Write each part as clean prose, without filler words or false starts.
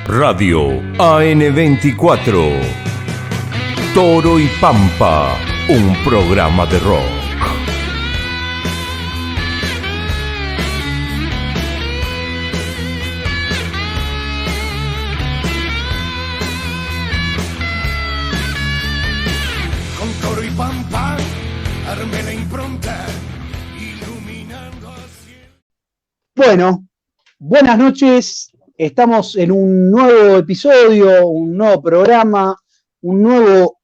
Radio AN24. Toro y Pampa, un programa de rock. Con Toro y Pampa, armé la impronta, iluminando así. Bueno, buenas noches. Estamos en un nuevo episodio, un nuevo programa, un nuevo,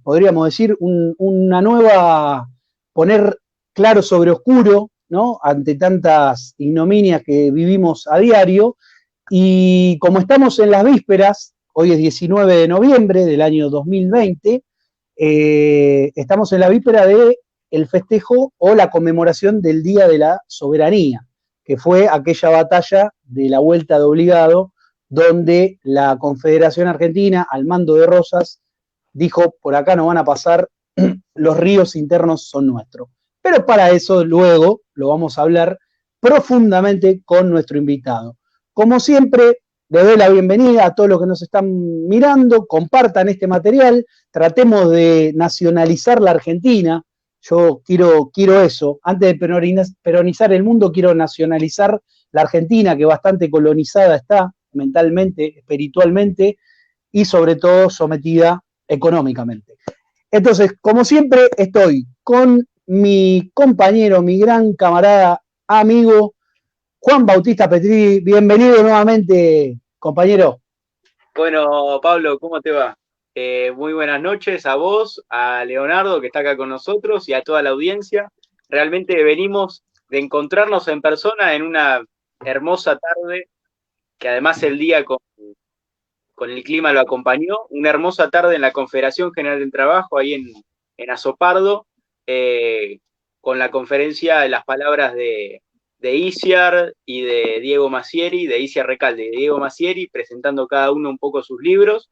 podríamos decir, una nueva, poner claro sobre oscuro, ¿no? Ante tantas ignominias que vivimos a diario. Y como estamos en las vísperas, hoy es 19 de noviembre del año 2020, estamos en la víspera del festejo o la conmemoración del Día de la Soberanía, que fue aquella batalla de la Vuelta de Obligado, donde la Confederación Argentina, al mando de Rosas, dijo: por acá no van a pasar, los ríos internos son nuestros. Pero para eso luego lo vamos a hablar profundamente con nuestro invitado. Como siempre, le doy la bienvenida a todos los que nos están mirando, compartan este material, tratemos de nacionalizar la Argentina. Yo quiero eso. Antes de peronizar el mundo, quiero nacionalizar la Argentina, que bastante colonizada está mentalmente, espiritualmente y sobre todo sometida económicamente. Entonces, como siempre, estoy con mi compañero, mi gran camarada, amigo, Juan Bautista Petri. Bienvenido nuevamente, compañero. Bueno, Pablo, ¿cómo te va? Muy buenas noches a vos, a Leonardo, que está acá con nosotros, y a toda la audiencia. Realmente venimos de encontrarnos en persona en una hermosa tarde, que además el día con el clima lo acompañó, una hermosa tarde en la Confederación General del Trabajo, ahí en Azopardo, con la conferencia de las palabras de Iciar y de Diego Masieri, de Iciar Recalde y de Diego Masieri, presentando cada uno un poco sus libros.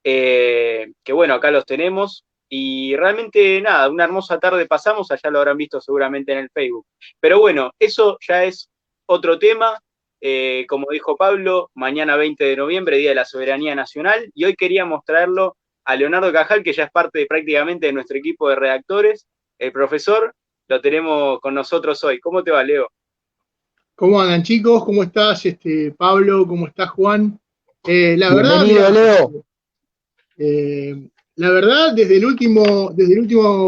Que bueno, acá los tenemos, y realmente nada, una hermosa tarde pasamos, allá lo habrán visto seguramente en el Facebook. Pero bueno, eso ya es otro tema. Como dijo Pablo, mañana 20 de noviembre, Día de la Soberanía Nacional, y hoy queríamos traerlo a Leonardo Cajal, que ya es parte prácticamente de nuestro equipo de redactores. El profesor lo tenemos con nosotros hoy. ¿Cómo te va, Leo? ¿Cómo andan, chicos? ¿Cómo estás, Pablo? ¿Cómo estás, Juan? La Bienvenido, verdad, Leo. La verdad, la última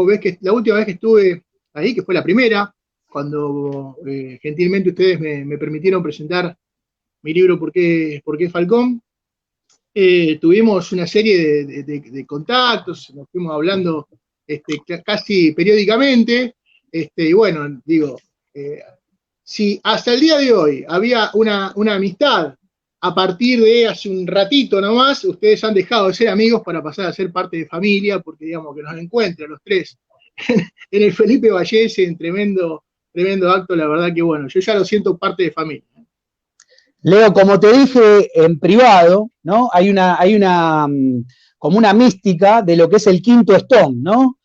vez que estuve ahí, que fue la primera, cuando gentilmente ustedes me permitieron presentar mi libro ¿Por qué Falcón? Tuvimos una serie de contactos, nos fuimos hablando casi periódicamente, y bueno, digo, si hasta el día de hoy había una amistad, a partir de hace un ratito nomás, ustedes han dejado de ser amigos para pasar a ser parte de familia, porque digamos que nos encuentran los tres en el Felipe Vallese, en tremendo acto. La verdad que bueno, yo ya lo siento parte de familia. Leo, como te dije en privado, ¿no? Hay una como una mística de lo que es el quinto Stone, ¿no?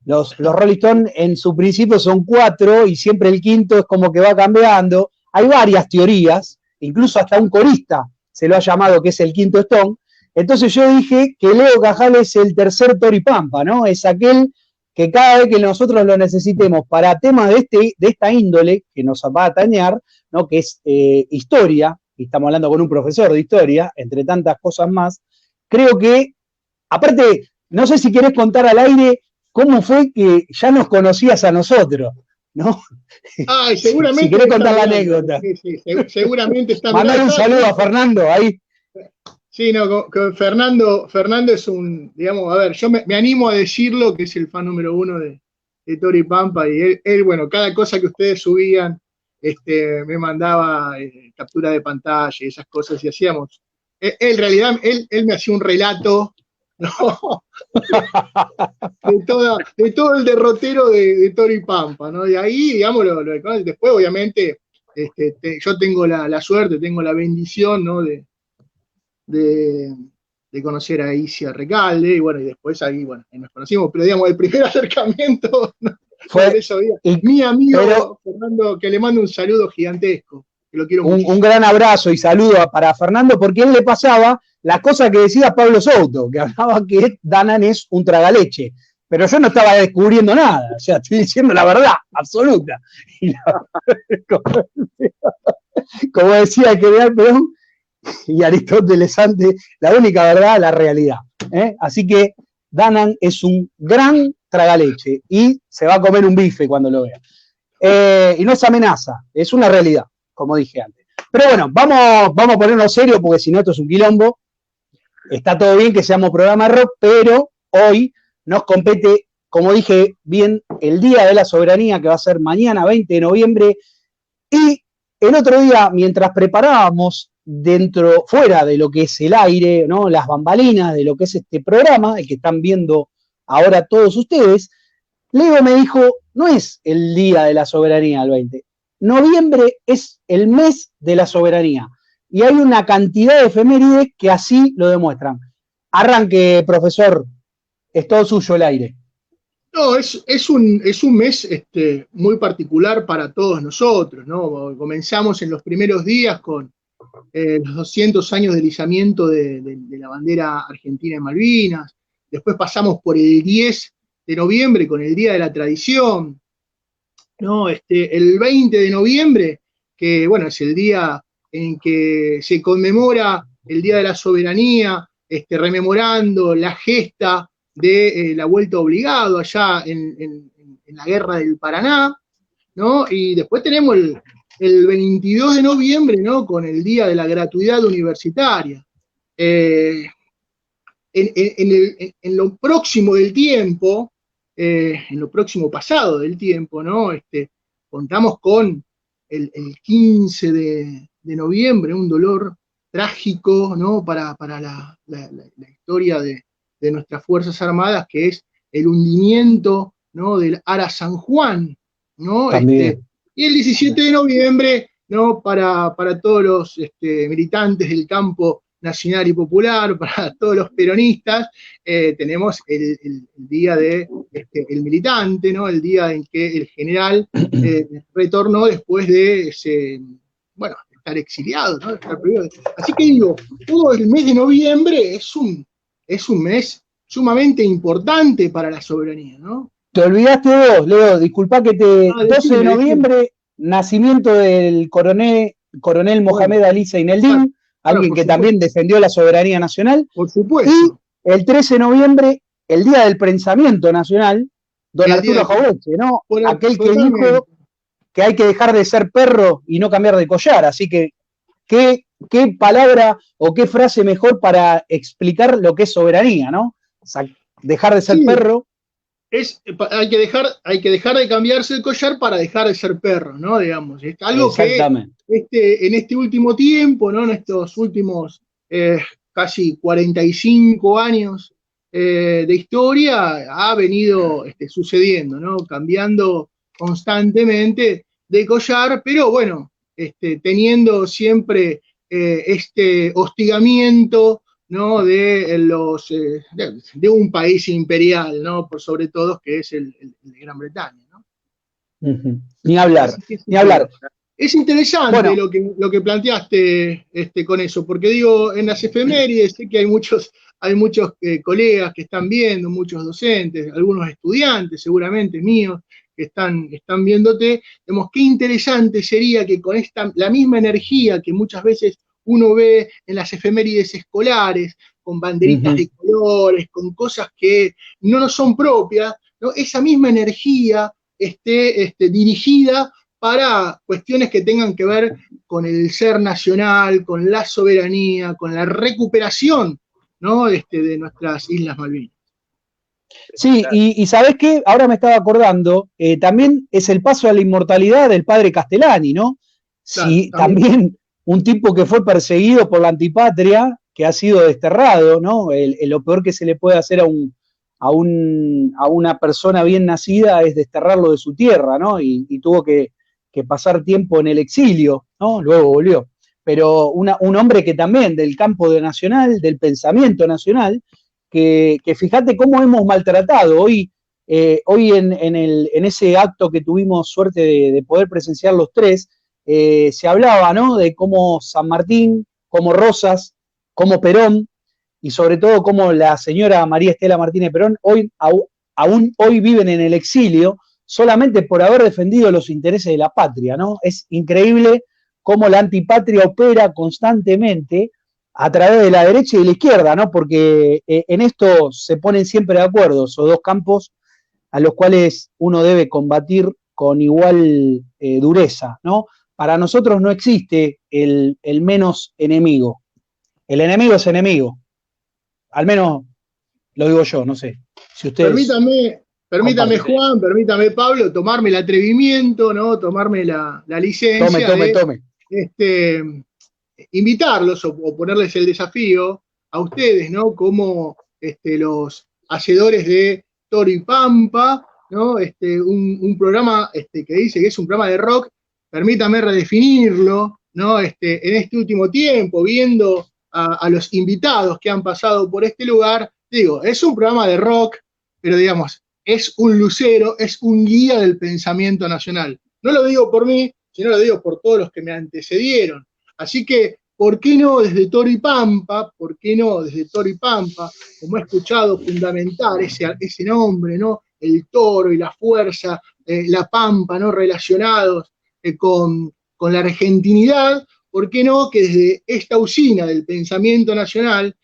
Los Rolling Stones en su principio son 4 y siempre el quinto es como que va cambiando. Hay varias teorías, incluso hasta un corista se lo ha llamado que es el quinto Stone. Entonces yo dije que Leo Cajal es el tercer Toro y Pampa, ¿no? Es aquel que cada vez que nosotros lo necesitemos para temas de esta índole que nos va a atañar, ¿no? Que es historia, y estamos hablando con un profesor de historia, entre tantas cosas más, creo que, aparte, no sé si querés contar al aire cómo fue que ya nos conocías a nosotros, ¿no? Ay, seguramente. Si querés contar la anécdota. Sí, seguramente está. Mandar un saludo a Fernando ahí. Sí, no, con Fernando es un, digamos, a ver, yo me animo a decirlo, que es el fan número 1 de Toro y Pampa, y él, bueno, cada cosa que ustedes subían, me mandaba captura de pantalla y esas cosas, y hacíamos, en realidad, él me hacía un relato, ¿no? de todo el derrotero de Toro y Pampa, ¿no? De ahí, digamos, después, obviamente, yo tengo la suerte, tengo la bendición, ¿no? De conocer a Iciar Recalde, y bueno, y después ahí, bueno, nos conocimos, pero digamos, el primer acercamiento, ¿no? Fue eso, mi amigo Fernando, que le mando un saludo gigantesco, que lo quiero mucho. Un gran abrazo y saludo para Fernando, porque él le pasaba las cosas que decía Pablo Souto, que hablaba que Danan es un tragaleche. Pero yo no estaba descubriendo nada, o sea, estoy diciendo la verdad absoluta. Y como decía el general Perón y Aristóteles antes, la única verdad es la realidad. Así que Danan es un gran tragaleche y se va a comer un bife cuando lo vea. Y no es amenaza, es una realidad, como dije antes. Pero bueno, vamos a ponernos serios porque si no esto es un quilombo. Está todo bien que seamos programa de rock, pero hoy nos compete, como dije bien, el Día de la Soberanía, que va a ser mañana, 20 de noviembre, y el otro día, mientras preparábamos fuera de lo que es el aire, ¿no? Las bambalinas de lo que es este programa, el que están viendo ahora todos ustedes, Leo me dijo, no es el Día de la Soberanía el 20, noviembre es el mes de la soberanía, y hay una cantidad de efemérides que así lo demuestran. Arranque, profesor. Es todo suyo el aire. No, es un mes muy particular para todos nosotros, ¿no? Comenzamos en los primeros días con los 200 años del izamiento de la bandera argentina en Malvinas, después pasamos por el 10 de noviembre con el Día de la Tradición, ¿no? El 20 de noviembre, que bueno, es el día en que se conmemora el Día de la Soberanía, rememorando la gesta de la vuelta obligado allá en la guerra del Paraná, ¿no? Y después tenemos el 22 de noviembre, ¿no? Con el Día de la Gratuidad Universitaria. En lo próximo del tiempo, en lo próximo pasado del tiempo, ¿no? Contamos con el 15 de noviembre, un dolor trágico, ¿no? Para la historia de nuestras Fuerzas Armadas, que es el hundimiento, ¿no? Del Ara San Juan, ¿no? Y el 17 de noviembre, ¿no? Para todos los militantes del campo nacional y popular, para todos los peronistas, tenemos el día del militante, ¿no? El día en que el general retornó después de estar exiliado, ¿no? Así que digo, todo el mes de noviembre es un mes sumamente importante para la soberanía, ¿no? Te olvidaste vos, Leo, disculpá que 12 de noviembre, nacimiento del coronel Mohamed Ali Zaineldin, alguien que también defendió la soberanía nacional. Por supuesto. Y el 13 de noviembre, el Día del Pensamiento Nacional, don Arturo Jauretche, ¿no? Aquel que dijo que hay que dejar de ser perro y no cambiar de collar. Así que, ¿qué palabra o qué frase mejor para explicar lo que es soberanía, ¿no? O sea, dejar de ser perro. Hay que dejar de cambiarse el collar para dejar de ser perro, ¿no? Digamos, es algo que en este último tiempo, ¿no? En estos últimos casi 45 años de historia ha venido sucediendo, ¿no? Cambiando constantemente de collar, pero bueno, teniendo siempre este hostigamiento, ¿no? de un país imperial, ¿no? Por sobre todo, que es el de Gran Bretaña, ¿no? Ni hablar, ni hablar. Es interesante lo que planteaste con eso, porque digo, en las efemérides sé que hay muchos colegas que están viendo, muchos docentes, algunos estudiantes seguramente míos que están viéndote. Vemos qué interesante sería que con la misma energía que muchas veces uno ve en las efemérides escolares, con banderitas de colores, con cosas que no nos son propias, ¿no? Esa misma energía esté dirigida para cuestiones que tengan que ver con el ser nacional, con la soberanía, con la recuperación, ¿no? de nuestras Islas Malvinas. Sí, y ¿sabés qué? Ahora me estaba acordando, también es el paso a la inmortalidad del padre Castellani, ¿no? Claro, sí, también un tipo que fue perseguido por la antipatria, que ha sido desterrado, ¿no? Lo peor que se le puede hacer a una persona bien nacida es desterrarlo de su tierra, ¿no? Y tuvo que pasar tiempo en el exilio, ¿no? Luego volvió. Pero un hombre que también del campo nacional, del pensamiento nacional, que fíjate cómo hemos maltratado. Hoy en ese acto que tuvimos suerte de poder presenciar los tres, se hablaba, ¿no? De cómo San Martín, cómo Rosas, cómo Perón, y sobre todo cómo la señora María Estela Martínez Perón aún hoy viven en el exilio solamente por haber defendido los intereses de la patria, ¿no? Es increíble cómo la antipatria opera constantemente a través de la derecha y de la izquierda, ¿no? Porque en esto se ponen siempre de acuerdo esos dos campos a los cuales uno debe combatir con igual dureza, ¿no? Para nosotros no existe el menos enemigo. El enemigo es enemigo. Al menos lo digo yo, no sé. Si ustedes Permítame Juan, permítame Pablo, tomarme el atrevimiento, ¿no? Tomarme la licencia Tome. Invitarlos o ponerles el desafío a ustedes, ¿no? Como los hacedores de Toro y Pampa, ¿no? Un programa que dice que es un programa de rock, permítame redefinirlo, ¿no? En este último tiempo, viendo a los invitados que han pasado por este lugar, digo, es un programa de rock, pero digamos, es un lucero, es un guía del pensamiento nacional. No lo digo por mí, sino lo digo por todos los que me antecedieron. Así que, ¿por qué no desde Toro y Pampa? ¿Por qué no desde Toro y Pampa? Como he escuchado fundamentar ese nombre, ¿no? El toro y la fuerza, la pampa, ¿no? Relacionados con la argentinidad. ¿Por qué no que desde esta usina del pensamiento nacional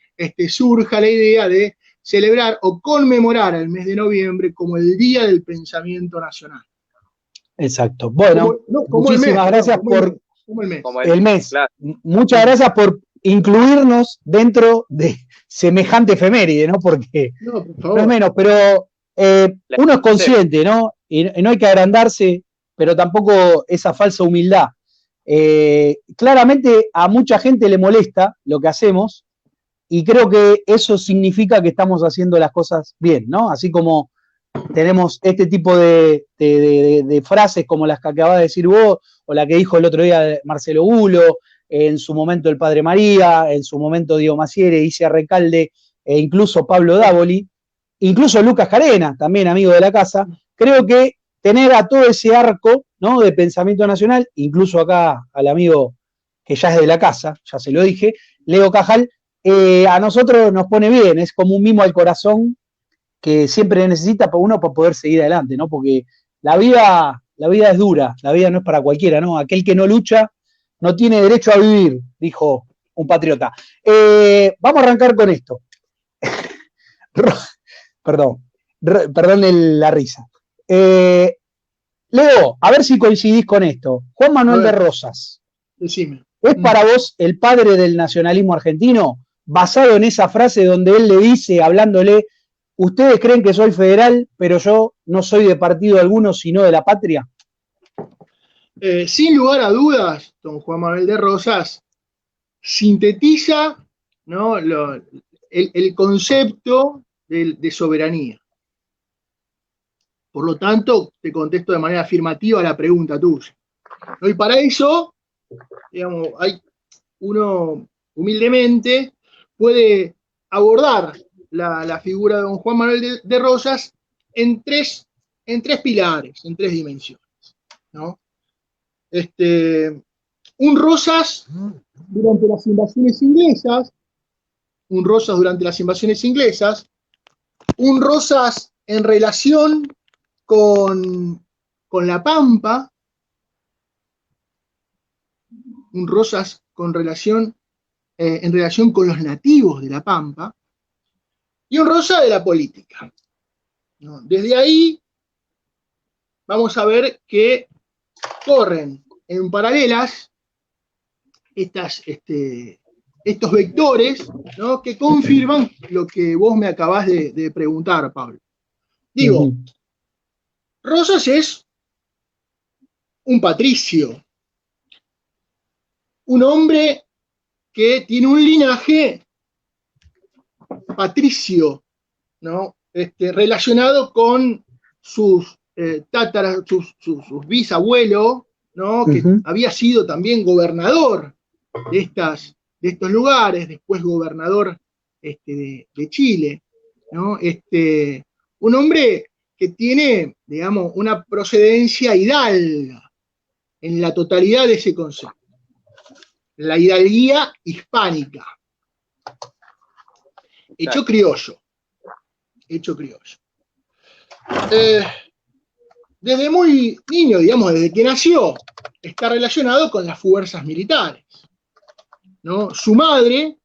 surja la idea de celebrar o conmemorar el mes de noviembre como el Día del Pensamiento Nacional? Exacto. Bueno, muchísimas gracias por el mes. Claro. Muchas gracias por incluirnos dentro de semejante efeméride, ¿no? Porque no es menos, pero uno es consciente, ¿no? Y no hay que agrandarse, pero tampoco esa falsa humildad. Claramente a mucha gente le molesta lo que hacemos y creo que eso significa que estamos haciendo las cosas bien, ¿no? Así como tenemos este tipo de frases como las que acabas de decir vos, o la que dijo el otro día Marcelo Bulo, en su momento el Padre María, en su momento Diego Maciere, Isia Recalde, e incluso Pablo Dávoli, incluso Lucas Carena, también amigo de la casa. Creo que tener a todo ese arco, ¿no? De pensamiento nacional, incluso acá al amigo que ya es de la casa, ya se lo dije, Leo Cajal, a nosotros nos pone bien, es como un mimo al corazón que siempre necesita uno para poder seguir adelante, ¿no? Porque la vida es dura, la vida no es para cualquiera, ¿no? Aquel que no lucha no tiene derecho a vivir, dijo un patriota. Vamos a arrancar con esto. Perdón la risa. Leo, a ver si coincidís con esto. Juan Manuel de Rosas. Decime. ¿Es para vos el padre del nacionalismo argentino? Basado en esa frase donde él le dice, hablándole, ustedes creen que soy federal, pero yo no soy de partido alguno, sino de la patria. Sin lugar a dudas, don Juan Manuel de Rosas sintetiza, ¿no? el concepto de soberanía. Por lo tanto, te contesto de manera afirmativa a la pregunta tuya. Y para eso, digamos, uno humildemente puede abordar la figura de don Juan Manuel de Rosas en tres pilares, en tres dimensiones, ¿no? Un Rosas durante las invasiones inglesas, un Rosas en relación con la Pampa, un Rosas en relación con los nativos de la Pampa, y un Rosa de la política, ¿no? Desde ahí vamos a ver que corren en paralelas estos vectores, ¿no? Que confirman lo que vos me acabás de preguntar, Pablo. Digo, Rosas es un patricio, un hombre que tiene un linaje patricio, ¿no? Relacionado con sus sus bisabuelos, ¿no? Que había sido también gobernador de estos lugares, después gobernador de Chile, ¿no? Un hombre que tiene, digamos, una procedencia hidalga, en la totalidad de ese concepto. La hidalguía hispánica. Hecho criollo. Hecho criollo. Desde muy niño, digamos, desde que nació, está relacionado con las fuerzas militares, ¿no? Su madre,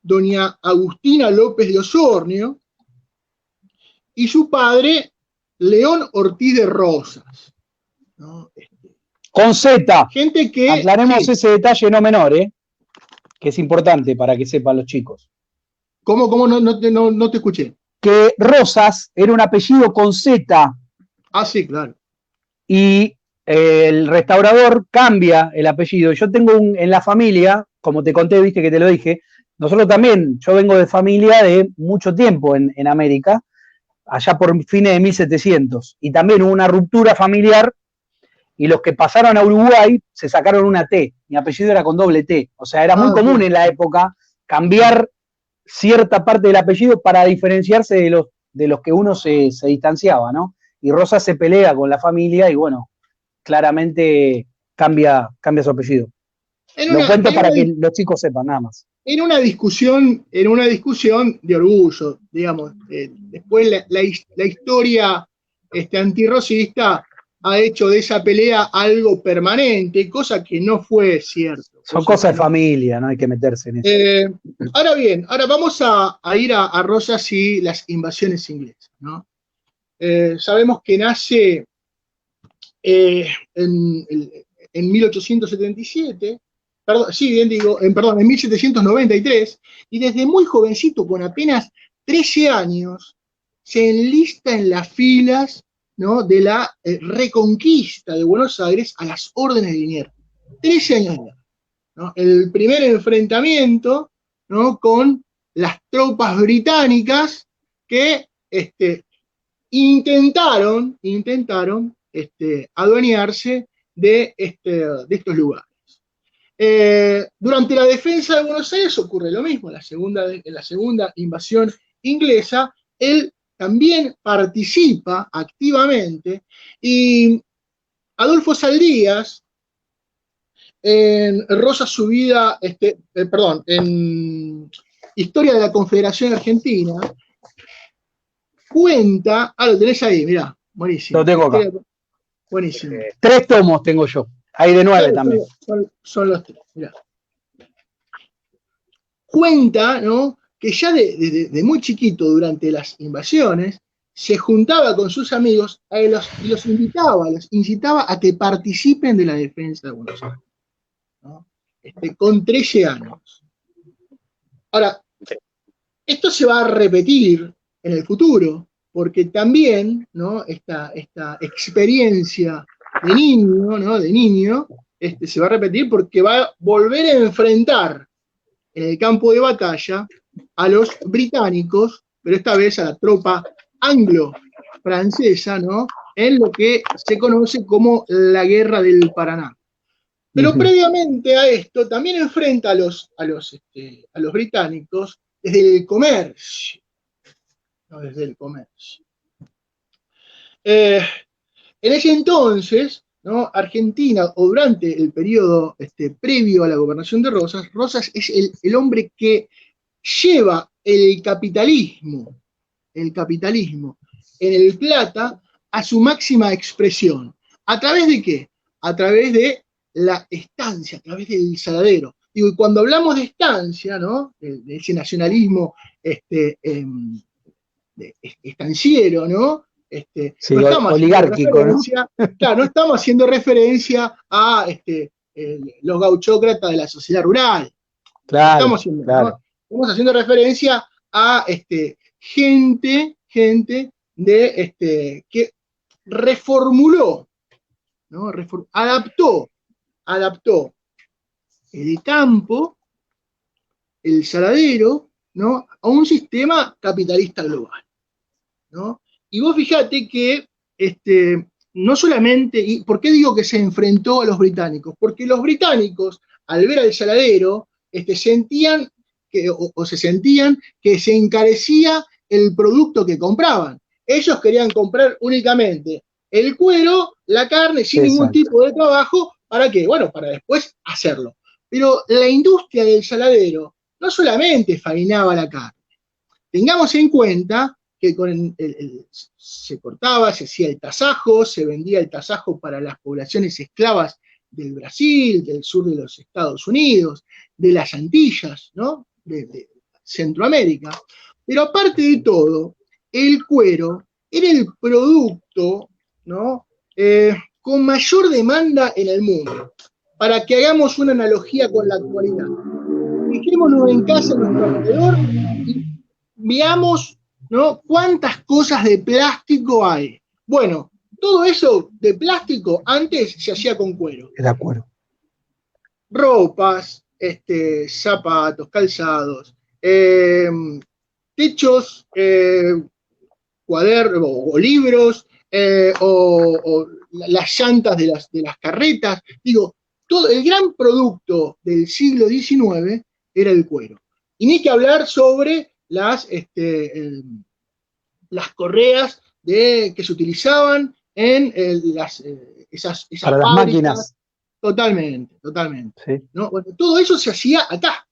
doña Agustina López de Osornio, y su padre, León Ortiz de Rosas, ¿no? Con Z. Gente que... Aclaremos sí. ese detalle no menor, que es importante para que sepan los chicos. ¿Cómo no te escuché? Que Rosas era un apellido con Z. Ah, sí, claro. Y el restaurador cambia el apellido. Yo tengo en la familia, como te conté, viste que te lo dije, nosotros también, yo vengo de familia de mucho tiempo en América, allá por fines de 1700, y también hubo una ruptura familiar, y los que pasaron a Uruguay se sacaron una T, mi apellido era con doble T, o sea, era muy común en la época cambiar cierta parte del apellido para diferenciarse de los que uno se distanciaba, ¿no? Y Rosa se pelea con la familia y bueno, claramente cambia su apellido. Lo cuento para que los chicos sepan, nada más. En una discusión de orgullo, digamos. Después la historia antirrosista ha hecho de esa pelea algo permanente, cosa que no fue cierto. Son cosas de familia, no hay que meterse en eso. Ahora bien, vamos a ir a Rosas y las invasiones inglesas, ¿no? Sabemos que nace en 1877, en 1793, y desde muy jovencito, con apenas 13 años, se enlista en las filas, ¿no?, de la reconquista de Buenos Aires a las órdenes de Liniers. 13 años de edad, ¿no? El primer enfrentamiento, ¿no?, con las tropas británicas que intentaron adueñarse de estos lugares. Durante la defensa de Buenos Aires ocurre lo mismo. En la segunda invasión inglesa, él también participa activamente, y Adolfo Saldías, en Rosa su vida, en Historia de la Confederación Argentina, cuenta, lo tenés ahí, mirá, buenísimo. Lo tengo acá. Buenísimo. 3 tomos tengo yo, hay de 9 también. Son los 3, mirá. Cuenta, ¿no?, que ya de muy chiquito, durante las invasiones, se juntaba con sus amigos y los incitaba a que participen de la defensa de Buenos Aires, ¿no? Con 13 años. Ahora, esto se va a repetir en el futuro, porque también, ¿no?, esta experiencia de niño, se va a repetir, porque va a volver a enfrentar en el campo de batalla a los británicos, pero esta vez a la tropa anglo-francesa, ¿no?, en lo que se conoce como la Guerra del Paraná. Pero previamente a esto también enfrenta a los británicos desde el comercio. No, desde el comercio. En ese entonces, ¿no?, Argentina, o durante el periodo previo a la gobernación de Rosas, Rosas es el hombre que lleva el capitalismo en el Plata a su máxima expresión. ¿A través de qué? A través de la estancia, a través del saladero. Digo, y cuando hablamos de estancia, ¿no?, de ese nacionalismo estanciero, ¿no? Sí, No estamos oligárquico, ¿no? Claro, no estamos haciendo referencia a los gauchócratas de la sociedad rural. Claro, ¿no? Estamos haciendo referencia a gente que reformuló, ¿no? Adaptó el campo, el saladero, ¿no?, a un sistema capitalista global, ¿no? Y vos fijate que no solamente, ¿y por qué digo que se enfrentó a los británicos? Porque los británicos, al ver al saladero, sentían que se encarecía el producto que compraban. Ellos querían comprar únicamente el cuero, la carne, sin ningún tipo de trabajo, ¿para qué? Bueno, para después hacerlo. Pero la industria del saladero no solamente farinaba la carne. Tengamos en cuenta que se cortaba, se hacía el tasajo, se vendía el tasajo para las poblaciones esclavas del Brasil, del sur de los Estados Unidos, de las Antillas, ¿no? De Centroamérica. Pero aparte de todo, el cuero era el producto, ¿no? Con mayor demanda en el mundo. Para que hagamos una analogía con la actualidad. Fijémonos en casa, en nuestro alrededor, y veamos, ¿no? Cuántas cosas de plástico hay. Bueno, todo eso de plástico antes se hacía con cuero. De acuerdo. Ropas, zapatos, calzados, techos, cuadernos o libros, o las llantas de las carretas. Digo, todo el gran producto del siglo XIX era el cuero. Y ni que hablar sobre las correas que se utilizaban en esas para las fábricas. Máquinas. Totalmente. Sí. ¿No? Bueno, todo eso se hacía acá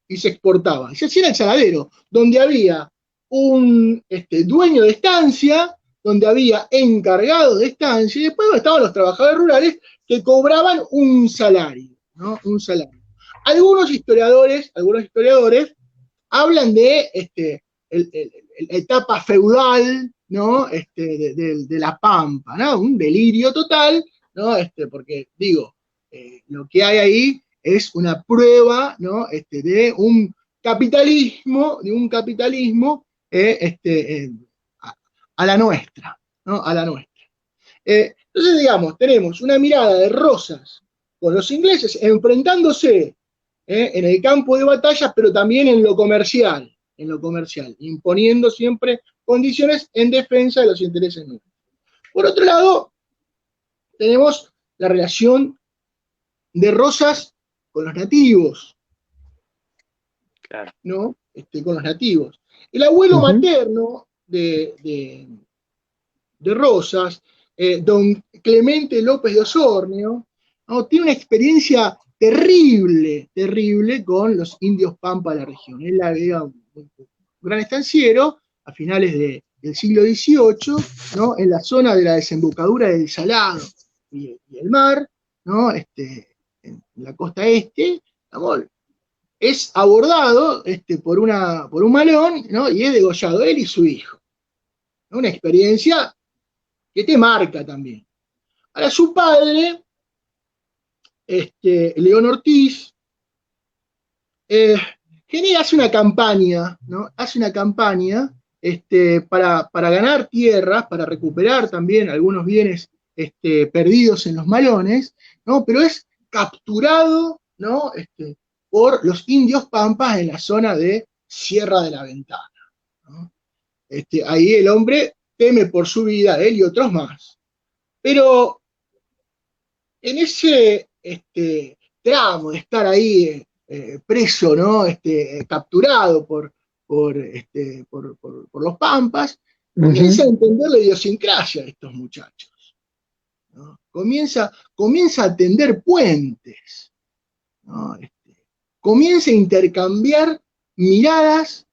y se exportaba. Y se hacía en el saladero, donde había un dueño de estancia, donde había encargados de estancia, y después estaban los trabajadores rurales que cobraban un salario, ¿no? Un salario. Algunos historiadores hablan de la etapa feudal, ¿no? De la Pampa, ¿no? Un delirio total, ¿no? Porque, digo, lo que hay ahí es una prueba, ¿no? De un capitalismo, a la nuestra, ¿no? A la nuestra. Entonces, digamos, tenemos una mirada de Rosas con los ingleses enfrentándose en el campo de batalla, pero también en lo comercial, imponiendo siempre condiciones en defensa de los intereses nuestros. Por otro lado, tenemos la relación de Rosas con los nativos, Claro. ¿no? Con los nativos. El abuelo materno de Rosas, don Clemente López de Osornio, ¿no? Tiene una experiencia terrible con los indios pampa de la región. Él era un gran estanciero a finales del siglo XVIII, ¿no? En la zona de la desembocadura del Salado y el mar, ¿no? En la costa este, ¿no? Es abordado por un malón, ¿no? Y es degollado él y su hijo. Una experiencia que te marca también. Ahora, su padre, León Ortiz, hace una campaña, ¿no? Hace una campaña para ganar tierras, para recuperar también algunos bienes perdidos en los malones, ¿no? Pero es capturado, ¿no? Por los indios pampas en la zona de Sierra de la Ventana, ¿no? Ahí el hombre teme por su vida, él y otros más. Pero en ese tramo de estar ahí preso, ¿no? Capturado por los pampas, comienza a entender la idiosincrasia de estos muchachos, ¿no? Comienza a tender puentes, ¿no? Comienza a intercambiar miradas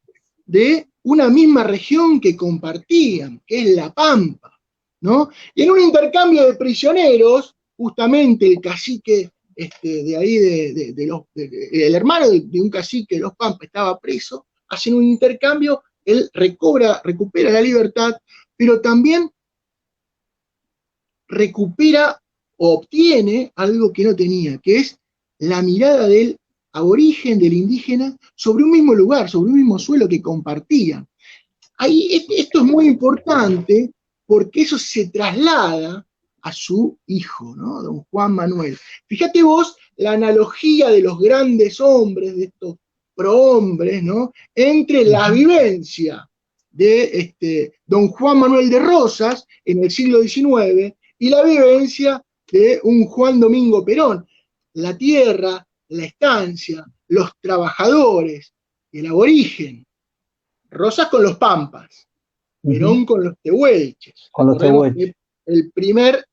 de una misma región que compartían, que es la Pampa, ¿no? Y en un intercambio de prisioneros, justamente el cacique de ahí, el hermano de un cacique de los Pampas estaba preso, hacen un intercambio, él recupera la libertad, pero también recupera o obtiene algo que no tenía, que es la mirada del aborigen, del indígena, sobre un mismo lugar, sobre un mismo suelo que compartían. Ahí, esto es muy importante porque eso se traslada a su hijo, ¿no? Don Juan Manuel. Fíjate vos la analogía de los grandes hombres, de estos prohombres, ¿no? Entre la vivencia de don Juan Manuel de Rosas en el siglo XIX y la vivencia de un Juan Domingo Perón. La tierra, la estancia, los trabajadores, el aborigen. Rosas con los pampas, Perón con los tehuelches. Con los tehuelches. El primer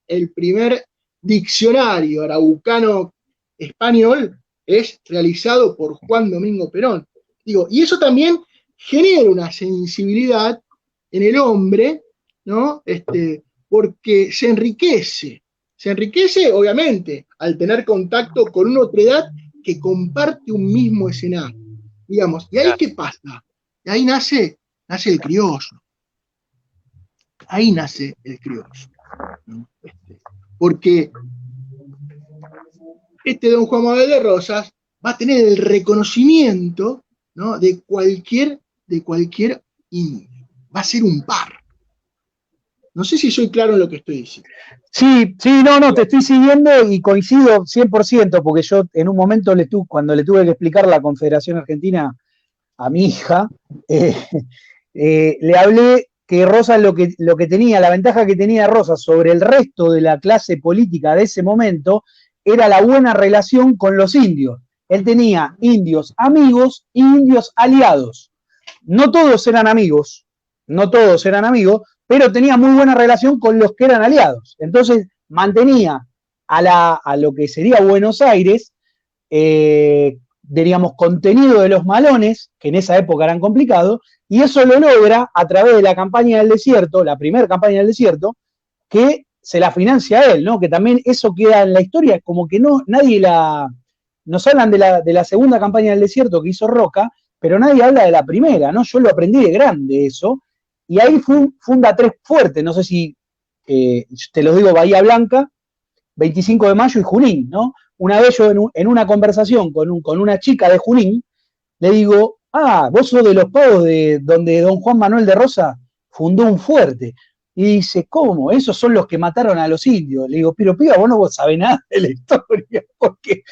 diccionario araucano-español es realizado por Juan Domingo Perón. Digo, y eso también genera una sensibilidad en el hombre, ¿no? Porque se enriquece. Se enriquece, obviamente, al tener contacto con una otredad que comparte un mismo escenario. Digamos, ¿y ahí qué pasa? Y ahí nace el criollo. Ahí nace el criollo. ¿No? Porque don Juan Manuel de Rosas va a tener el reconocimiento, ¿no? de cualquier indio. Va a ser un par. No sé si soy claro en lo que estoy diciendo. Sí, no, te estoy siguiendo y coincido 100%, porque yo en un momento cuando le tuve que explicar la Confederación Argentina a mi hija, le hablé que Rosas lo que tenía, la ventaja que tenía Rosas sobre el resto de la clase política de ese momento, era la buena relación con los indios. Él tenía indios amigos e indios aliados. No todos eran amigos, pero tenía muy buena relación con los que eran aliados. Entonces mantenía a lo que sería Buenos Aires, diríamos, contenido de los malones, que en esa época eran complicados, y eso lo logra a través de la campaña del desierto, la primera campaña del desierto, que se la financia él, ¿no? Que también eso queda en la historia, como que nos hablan de la segunda campaña del desierto que hizo Roca, pero nadie habla de la primera, ¿no? Yo lo aprendí de grande eso, y ahí funda 3 fuertes, no sé si te lo digo, Bahía Blanca, 25 de mayo y Junín, ¿no? Una vez yo en una conversación con una chica de Junín, le digo, vos sos de los pagos de donde don Juan Manuel de Rosas fundó un fuerte. Y dice, ¿cómo? Esos son los que mataron a los indios. Le digo, pero piba, vos no sabés nada de la historia, porque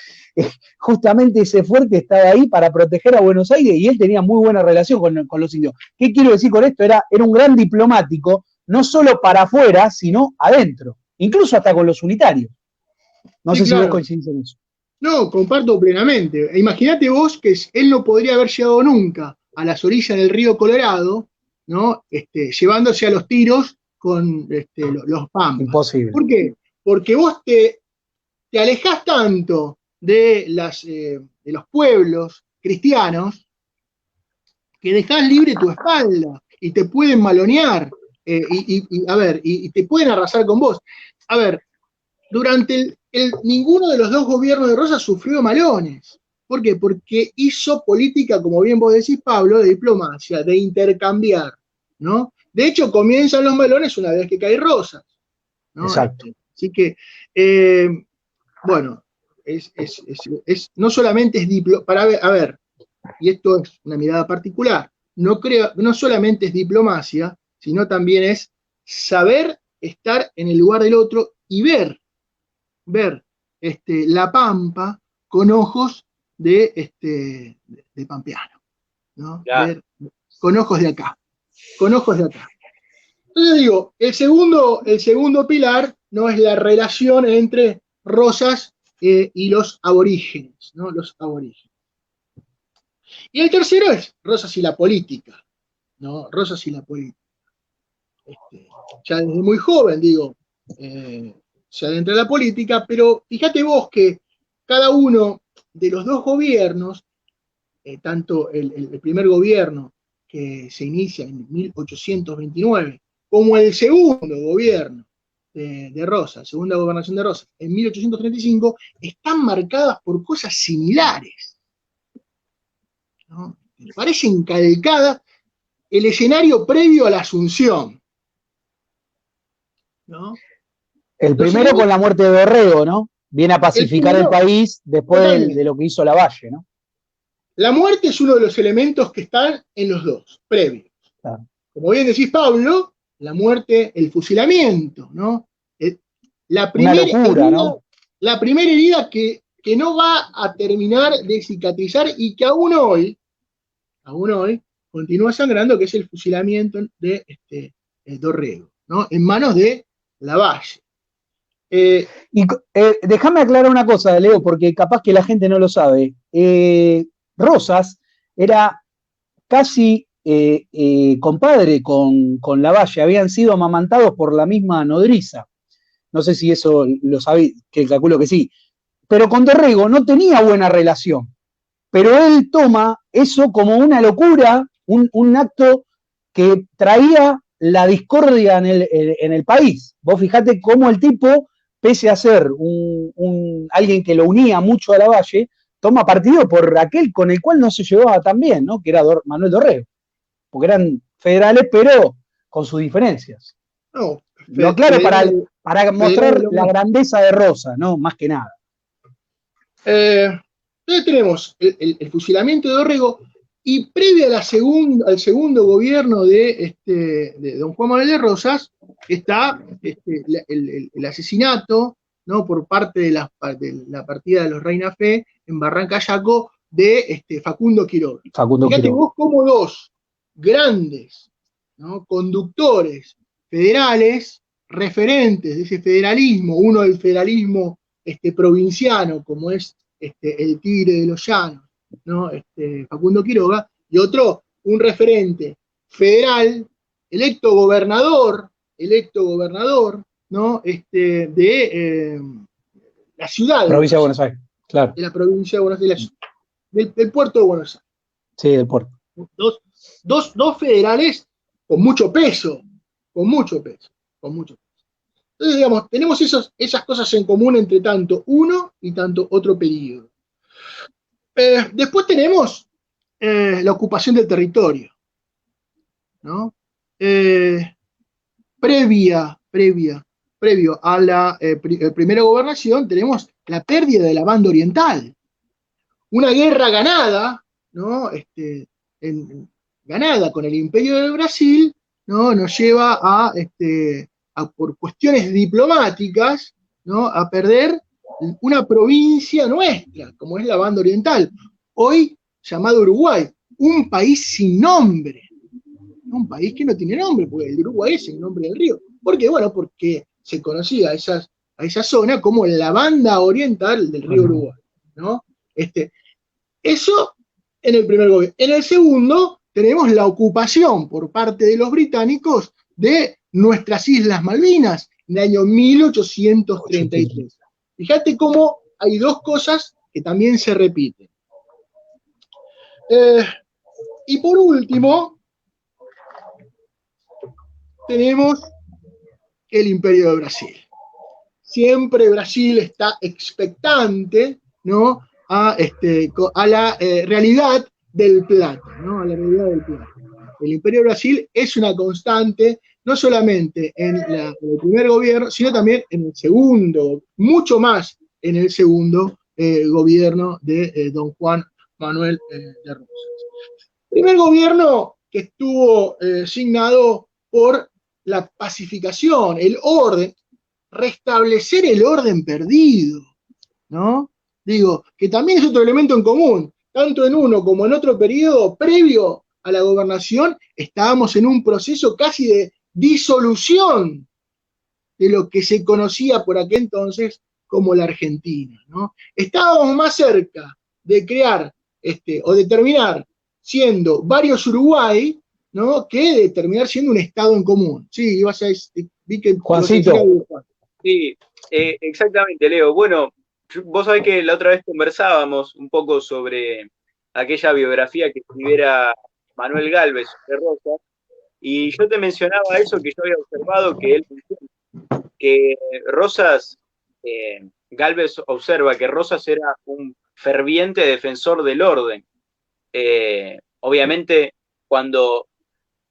justamente ese fuerte estaba ahí para proteger a Buenos Aires y él tenía muy buena relación con los indios. ¿Qué quiero decir con esto? Era un gran diplomático, no solo para afuera, sino adentro, incluso hasta con los unitarios. No sé si vos coincidís en eso. No, comparto plenamente. Imagínate vos que él no podría haber llegado nunca a las orillas del río Colorado, ¿no? Llevándose a los tiros con los pampas. Imposible. ¿Por qué? Porque vos te alejás tanto de los pueblos cristianos que dejás libre tu espalda y te pueden malonear y te pueden arrasar con vos. A ver, durante ninguno de los 2 gobiernos de Rosas sufrió malones. ¿Por qué? Porque hizo política, como bien vos decís, Pablo, de diplomacia, de intercambiar, ¿no? De hecho, comienzan los malones una vez que cae Rosas, ¿no? Exacto. Así que, bueno, no solamente es diplomacia, a ver, y esto es una mirada particular, no solamente es diplomacia, sino también es saber estar en el lugar del otro y ver la Pampa con ojos de pampeano, ¿no? Con ojos de acá. Entonces digo, el segundo pilar no es la relación entre Rosas y los aborígenes, ¿no? Los aborígenes. Y el tercero es Rosas y la política, ¿no? Rosas y la política. Ya desde muy joven, digo, se adentra en la política, pero fíjate vos que cada uno de los 2 gobiernos, tanto el primer gobierno que se inicia en 1829, como el segundo gobierno de Rosas, segunda gobernación de Rosas, en 1835, están marcadas por cosas similares, ¿no? Parecen calcadas el escenario previo a la Asunción, ¿no? El primero con la muerte de Dorrego, ¿no? Viene a pacificar el país después de lo que hizo Lavalle, ¿no? La muerte es uno de los elementos que están en los 2, previos. Claro. Como bien decís, Pablo, la muerte, el fusilamiento, ¿no? La primera herida, ¿no? La primera herida que no va a terminar de cicatrizar y que aún hoy continúa sangrando, que es el fusilamiento de Dorrego, ¿no? En manos de Lavalle. Déjame aclarar una cosa, Leo, porque capaz que la gente no lo sabe. Rosas era casi compadre con Lavalle, habían sido amamantados por la misma nodriza. no sé si eso lo sabéis, que calculo que sí, pero con Dorrego no tenía buena relación, pero él toma eso como una locura, un acto que traía la discordia en el país. Vos fijate cómo el tipo, pese a ser alguien que lo unía mucho a Lavalle, toma partido por aquel con el cual no se llevaba tan bien, ¿no? Que era Manuel Dorrego, porque eran federales, pero con sus diferencias. No, Lo aclaro para mostrar la grandeza de Rosa, ¿no? Más que nada. Entonces tenemos el fusilamiento de Dorrego, y previo a al segundo gobierno de don Juan Manuel de Rosas, está el asesinato, ¿no? Por parte de la partida de los Reina Fe en Barranca Yaco de Facundo Quiroga. Fíjate vos cómo dos grandes, ¿no? Conductores federales, referentes de ese federalismo, uno del federalismo provinciano, como es el Tigre de los Llanos, ¿no? Facundo Quiroga, y otro, un referente federal, electo gobernador, ¿no? De la ciudad. Provincia de Buenos Aires, claro. De la provincia de Buenos Aires, del puerto de Buenos Aires. Sí, del puerto. Dos federales con mucho peso. Entonces, digamos, tenemos esas cosas en común entre tanto uno y tanto otro periodo. Después tenemos la ocupación del territorio, ¿no? Previo a la primera gobernación, tenemos la pérdida de la banda oriental. Una guerra ganada, ¿no? Ganada con el Imperio del Brasil, ¿no? Nos lleva a por cuestiones diplomáticas, ¿no? A perder una provincia nuestra, como es la banda oriental, hoy llamado Uruguay, un país sin nombre, un país que no tiene nombre, porque el Uruguay es el nombre del río. ¿Por qué? Bueno, porque se conocía a esa zona como la banda oriental del río Uruguay, ¿no? Eso en el primer gobierno. En el segundo tenemos la ocupación por parte de los británicos de nuestras Islas Malvinas, en el año 1833. Fíjate cómo hay dos cosas que también se repiten. Y por último, tenemos el Imperio de Brasil. Siempre Brasil está expectante, ¿no? a la realidad del Plata, ¿no? A la realidad del Plata. El Imperio de Brasil es una constante, no solamente en el primer gobierno, sino también en el segundo, mucho más en el segundo gobierno de don Juan Manuel de Rosas. Primer gobierno que estuvo signado por la pacificación, el orden, restablecer el orden perdido, ¿no? Digo, que también es otro elemento en común, tanto en uno como en otro periodo previo a la gobernación, estábamos en un proceso casi de disolución de lo que se conocía por aquel entonces como la Argentina, ¿no? Estábamos más cerca de crear o de terminar siendo varios Uruguay, ¿no? Que de terminar siendo un Estado en común. Sí, ibas a vi que Juancito. Sí, exactamente, Leo. Bueno, vos sabés que la otra vez conversábamos un poco sobre aquella biografía que escribiera Manuel Gálvez de Rosas, y yo te mencionaba eso que yo había observado, que él que Rosas, Gálvez observa que Rosas era un ferviente defensor del orden. Obviamente, cuando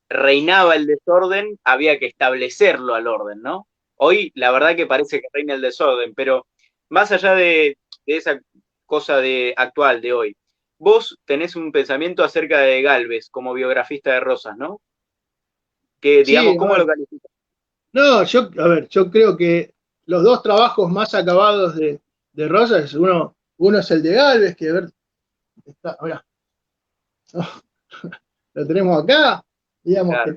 reinaba el desorden, había que establecerlo al orden, ¿no? Hoy, la verdad que parece que reina el desorden, pero más allá de esa cosa actual de hoy, vos tenés un pensamiento acerca de Gálvez como biografista de Rosas, ¿no? Que, digamos, Sí, ¿cómo lo calificás? No, yo creo que los dos trabajos más acabados de Rosas, uno es el de Gálvez, que está, mirá, lo tenemos acá, digamos, claro, que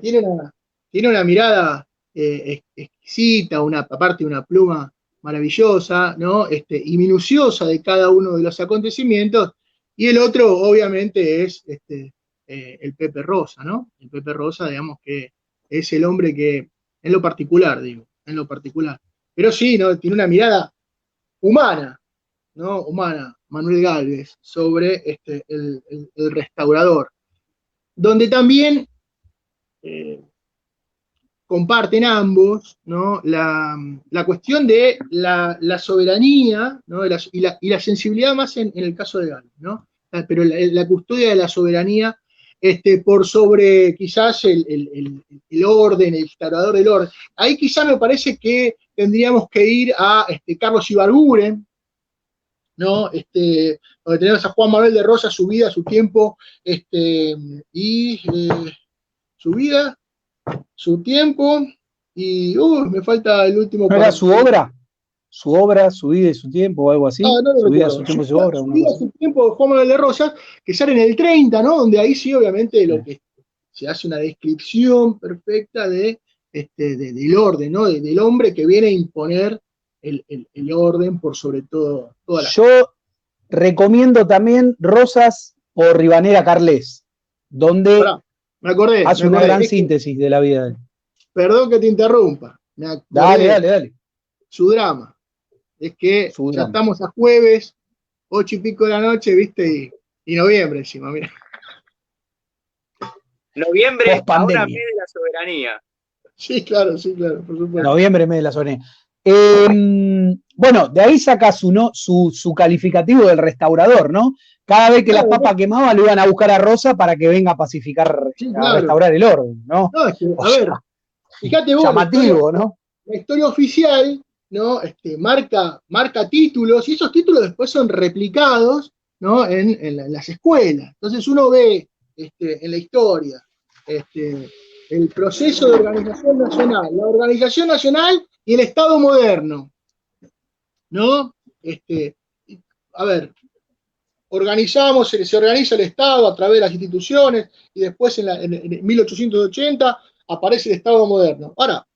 tiene una mirada exquisita, aparte una pluma maravillosa, ¿no? Y minuciosa de cada uno de los acontecimientos, y el otro, obviamente, es el Pepe Rosa, ¿no? El Pepe Rosa, digamos, que es el hombre que, en lo particular, pero sí, ¿no? Tiene una mirada humana, ¿no? Humana, Manuel Gálvez, sobre el restaurador, donde también comparten ambos, ¿no? La cuestión de la soberanía, ¿no? Y la sensibilidad más en el caso de Gálvez, ¿no? Pero la custodia de la soberanía por sobre quizás el orden, el instaurador del orden. Ahí quizás me parece que tendríamos que ir a Carlos Ibarguren, ¿no? Donde tenemos a Juan Manuel de Rosas, su vida, su tiempo, su vida, su tiempo, y me falta el último. ¿No era su obra? Su obra, su vida y su tiempo, o algo así. No su vida, su tiempo y su obra. Su vida, su tiempo de Juan Manuel de Rosas, que sale en el 30, ¿no? Donde ahí sí, obviamente, lo que se hace una descripción perfecta del orden, ¿no? Del hombre que viene a imponer el orden por sobre todo toda la. Yo recomiendo también Rosas o Rivanera Carles, donde me acordé, hace una gran síntesis de la vida de él. Perdón que te interrumpa. Dale. Su drama. Es que ya estamos a jueves, 8:00 de la noche, ¿viste? Y noviembre encima, mira. Noviembre, ahora mes de la soberanía. Sí, claro, por supuesto. Noviembre, mes de la soberanía. Bueno, de ahí saca su calificativo del restaurador, ¿no? Cada vez que las papas quemaban, lo iban a buscar a Rosa para que venga a pacificar, a restaurar el orden, ¿no? No, es que, a ver, fíjate vos. Llamativo, ¿no? La historia oficial, ¿no? Marca títulos, y esos títulos después son replicados, ¿no? en las escuelas. Entonces uno ve en la historia el proceso de organización nacional, la organización nacional y el Estado moderno, ¿no? A ver, se organiza el Estado a través de las instituciones, y después en 1880 aparece el Estado moderno. Ahora,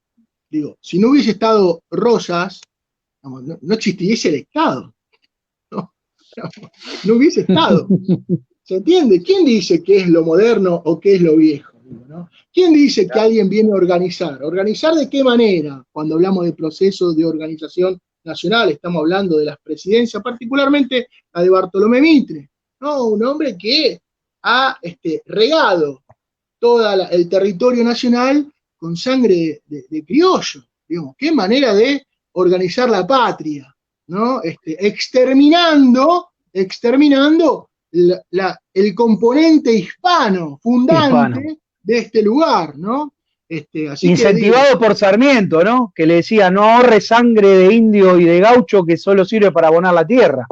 digo, si no hubiese estado Rosas, no existiese el Estado. No hubiese estado. ¿Se entiende? ¿Quién dice qué es lo moderno o qué es lo viejo? ¿No? ¿Quién dice que alguien viene a organizar? ¿Organizar de qué manera? Cuando hablamos de procesos de organización nacional, estamos hablando de las presidencias, particularmente la de Bartolomé Mitre, ¿no? Un hombre que ha regado todo el territorio nacional con sangre de criollo, digamos. Qué manera de organizar la patria, ¿no? Exterminando el componente hispano, fundante de este lugar, ¿no? Así incentivado por Sarmiento, ¿no? Que le decía, no ahorre sangre de indio y de gaucho que solo sirve para abonar la tierra.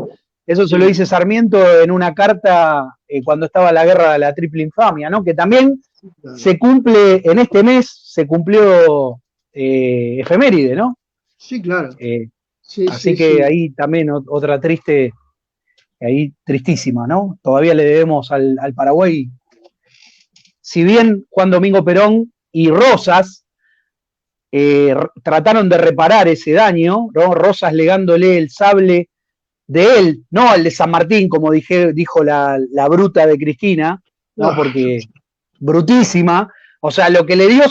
Eso se lo dice Sarmiento en una carta cuando estaba la guerra de la Triple Infamia, ¿no? Que también se cumple, en este mes, se cumplió efeméride, ¿no? Sí, claro. Así que ahí también otra tristísima, ¿no? Todavía le debemos al Paraguay. Si bien Juan Domingo Perón y Rosas trataron de reparar ese daño, ¿no? Rosas legándole el sable de él, no al de San Martín, como dijo la bruta de Cristina, ¿no? Porque brutísima. O sea, lo que le dio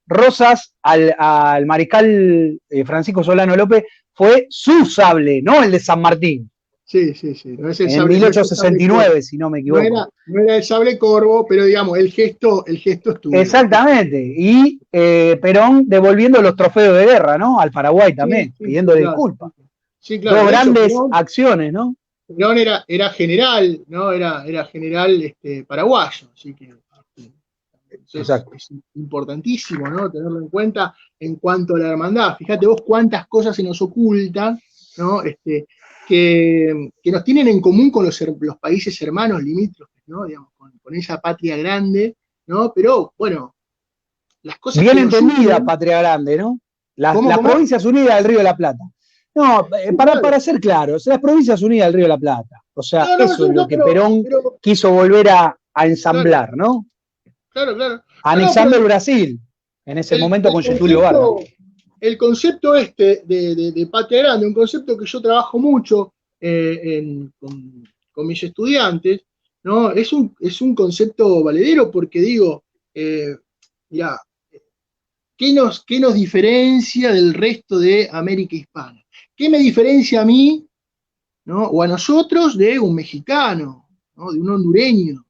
Rosas al mariscal Francisco Solano López fue su sable, no el de San Martín. Sí. No es el en sable, 1869, si no me equivoco. No era el sable corvo, pero digamos, el gesto estuvo. Exactamente. Y Perón devolviendo los trofeos de guerra, ¿no? Al Paraguay también, pidiendo disculpas. Sí, claro. Dos grandes acciones, ¿no? Perón era general, ¿no? Era general paraguayo, así que es importantísimo, ¿no? Tenerlo en cuenta en cuanto a la hermandad. Fíjate vos cuántas cosas se nos ocultan, ¿no? Que nos tienen en común con los países hermanos limítrofes, ¿no? Digamos, con esa patria grande, ¿no? Pero, bueno, las cosas. Bien entendida, patria grande, ¿no? Las Provincias Unidas del Río de la Plata. No, para ser claros, las Provincias Unidas del Río de la Plata. O sea, eso es lo que Perón quiso volver a ensamblar, ¿no? Claro. Anexando el Brasil, en ese momento con Getúlio Vargas. El concepto de patria grande, un concepto que yo trabajo mucho con mis estudiantes, ¿no? Es un concepto valedero porque digo, mirá, qué nos diferencia del resto de América Hispana? ¿Qué me diferencia a mí, ¿no? O a nosotros de un mexicano, ¿no? De un hondureño?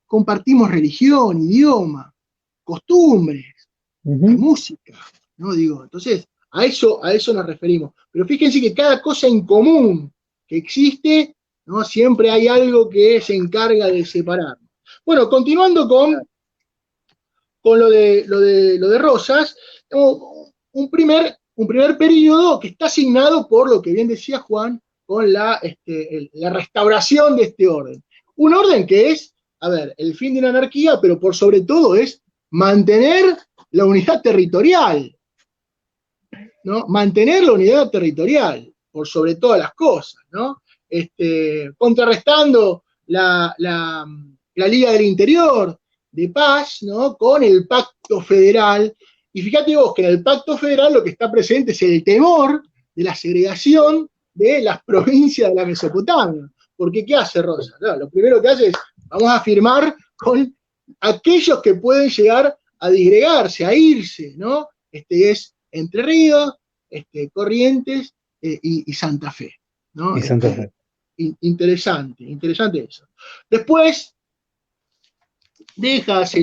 Compartimos religión, idioma, costumbres, música, ¿no? Digo, entonces, a eso nos referimos. Pero fíjense que cada cosa en común que existe, ¿no? Siempre hay algo que se encarga de separar. Bueno, continuando con lo de Rosas, un primer periodo que está asignado por lo que bien decía Juan, con la restauración de este orden. Un orden que es, a ver, el fin de la anarquía, pero por sobre todo es mantener la unidad territorial, ¿no? Mantener la unidad territorial, por sobre todas las cosas, ¿no? Contrarrestando la Liga del Interior de Paz, ¿no? Con el Pacto Federal. Y fíjate vos que en el Pacto Federal lo que está presente es el temor de la segregación de las provincias de la Mesopotamia. Porque ¿qué hace Rosa? No, lo primero que hace es, vamos a firmar con aquellos que pueden llegar a disgregarse, a irse, ¿no? Es Entre Ríos, Corrientes y Santa Fe, ¿no? Y Santa Fe. Interesante eso. Después,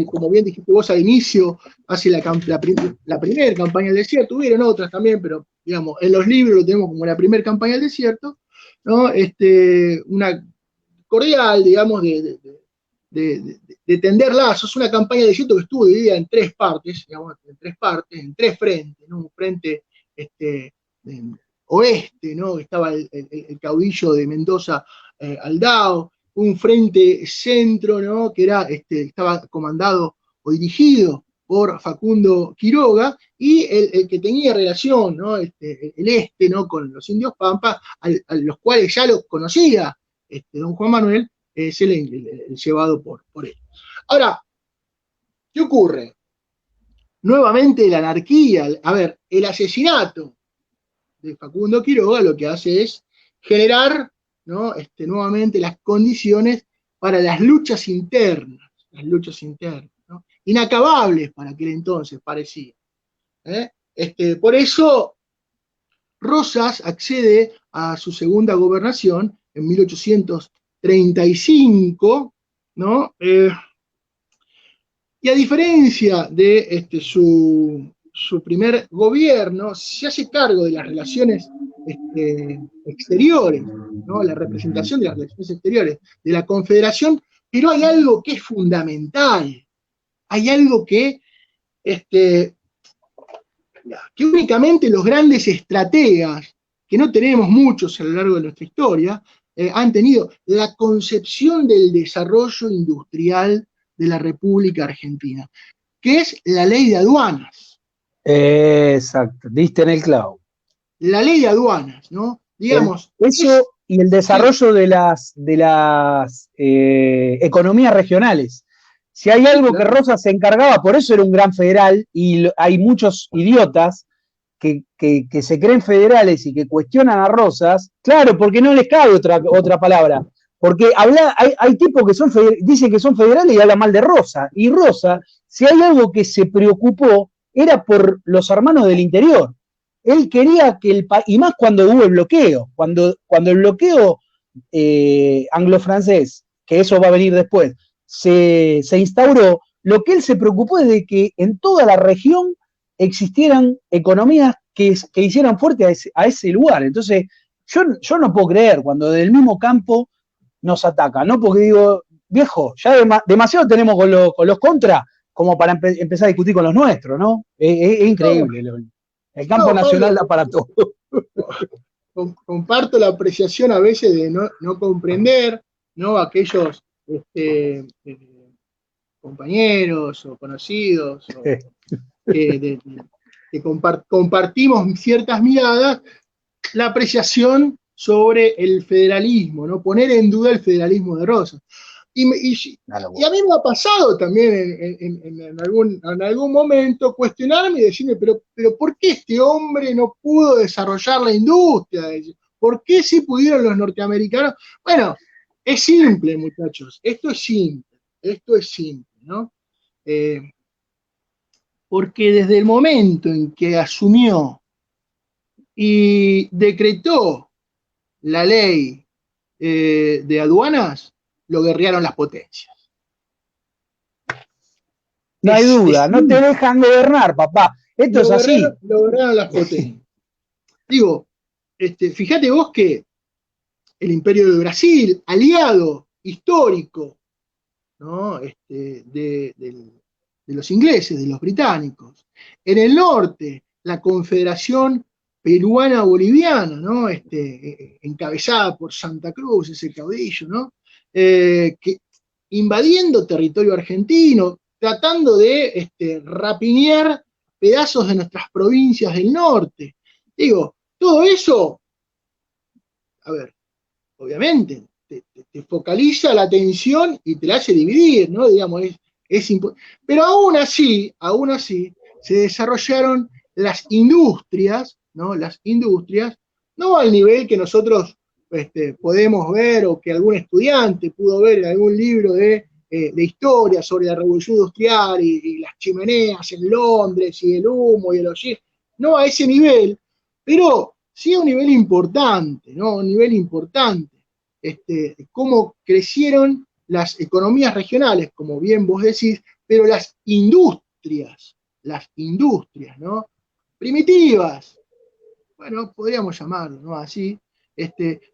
como bien dijiste vos al inicio, hace la primera campaña del desierto, hubieron otras también, pero digamos, en los libros lo tenemos como la primera campaña del desierto, ¿no? Una cordial, digamos, de tender lazos, una campaña del desierto que estuvo dividida en tres partes, digamos, en tres frentes, ¿no? Un frente oeste, ¿no? Estaba el caudillo de Mendoza, Aldao, un frente centro, ¿no? Que estaba comandado o dirigido por Facundo Quiroga, y el que tenía relación, ¿no? El ¿no? Con los indios Pampa, a los cuales ya los conocía don Juan Manuel, es el llevado por él. Ahora, ¿qué ocurre? Nuevamente la anarquía, a ver, el asesinato de Facundo Quiroga lo que hace es generar, ¿no? Nuevamente las condiciones para las luchas internas, ¿no? Inacabables para aquel entonces, parecía. Por eso Rosas accede a su segunda gobernación en 1835, ¿no? Y a diferencia de su primer gobierno, se hace cargo de las relaciones exteriores, ¿no? La representación de las relaciones exteriores de la Confederación, pero hay algo que es fundamental, hay algo que únicamente los grandes estrategas, que no tenemos muchos a lo largo de nuestra historia, han tenido la concepción del desarrollo industrial de la República Argentina, que es la ley de aduanas. Exacto, diste en el clavo. La ley de aduanas, ¿no? Digamos. Eso y el desarrollo de las economías regionales. Si hay algo que Rosas se encargaba, por eso era un gran federal, y hay muchos idiotas que se creen federales y que cuestionan a Rosas, claro, porque no les cabe otra palabra. Porque hay tipos que dicen que son federales y hablan mal de Rosas. Y Rosas, si hay algo que se preocupó, era por los hermanos del interior. Él quería que el país, y más cuando hubo el bloqueo, cuando el bloqueo anglo-francés, que eso va a venir después, se instauró, lo que él se preocupó es de que en toda la región existieran economías que hicieran fuerte a ese lugar. Entonces, yo no puedo creer cuando del mismo campo nos atacan, ¿no? Porque digo, viejo, ya demasiado tenemos con los contras como para empezar a discutir con los nuestros, ¿no? Es increíble. El campo nacional da para todo. Comparto la apreciación a veces de no comprender, ¿no? Aquellos compañeros o conocidos que compartimos ciertas miradas, la apreciación sobre el federalismo, ¿no? Poner en duda el federalismo de Rosas. Y a mí me ha pasado también en algún momento cuestionarme y decirme, pero ¿por qué este hombre no pudo desarrollar la industria? ¿Por qué sí pudieron los norteamericanos? Bueno, es simple, muchachos, esto es simple, ¿no? porque desde el momento en que asumió y decretó la ley de aduanas, lo guerrearon las potencias. No hay duda, no te dejan gobernar, papá. Esto es así. Lo guerrearon las potencias. Digo, fíjate vos que el Imperio de Brasil, aliado histórico, ¿no? de los ingleses, de los británicos. En el norte, la Confederación Peruana-Boliviana, ¿no? Encabezada por Santa Cruz, ese caudillo, ¿no? Que, invadiendo territorio argentino, tratando de rapiñar pedazos de nuestras provincias del norte. Digo, todo eso, a ver, obviamente, te focaliza la atención y te la hace dividir, ¿no? Digamos, pero aún así, se desarrollaron las industrias, ¿no? Las industrias, no al nivel que nosotros podemos ver o que algún estudiante pudo ver en algún libro de historia sobre la revolución industrial y las chimeneas en Londres y el humo y el hollín, no a ese nivel, pero sí a un nivel importante, ¿no? Un nivel importante. Cómo crecieron las economías regionales, como bien vos decís, pero las industrias, ¿no? Primitivas, bueno, podríamos llamarlo, ¿no? Así,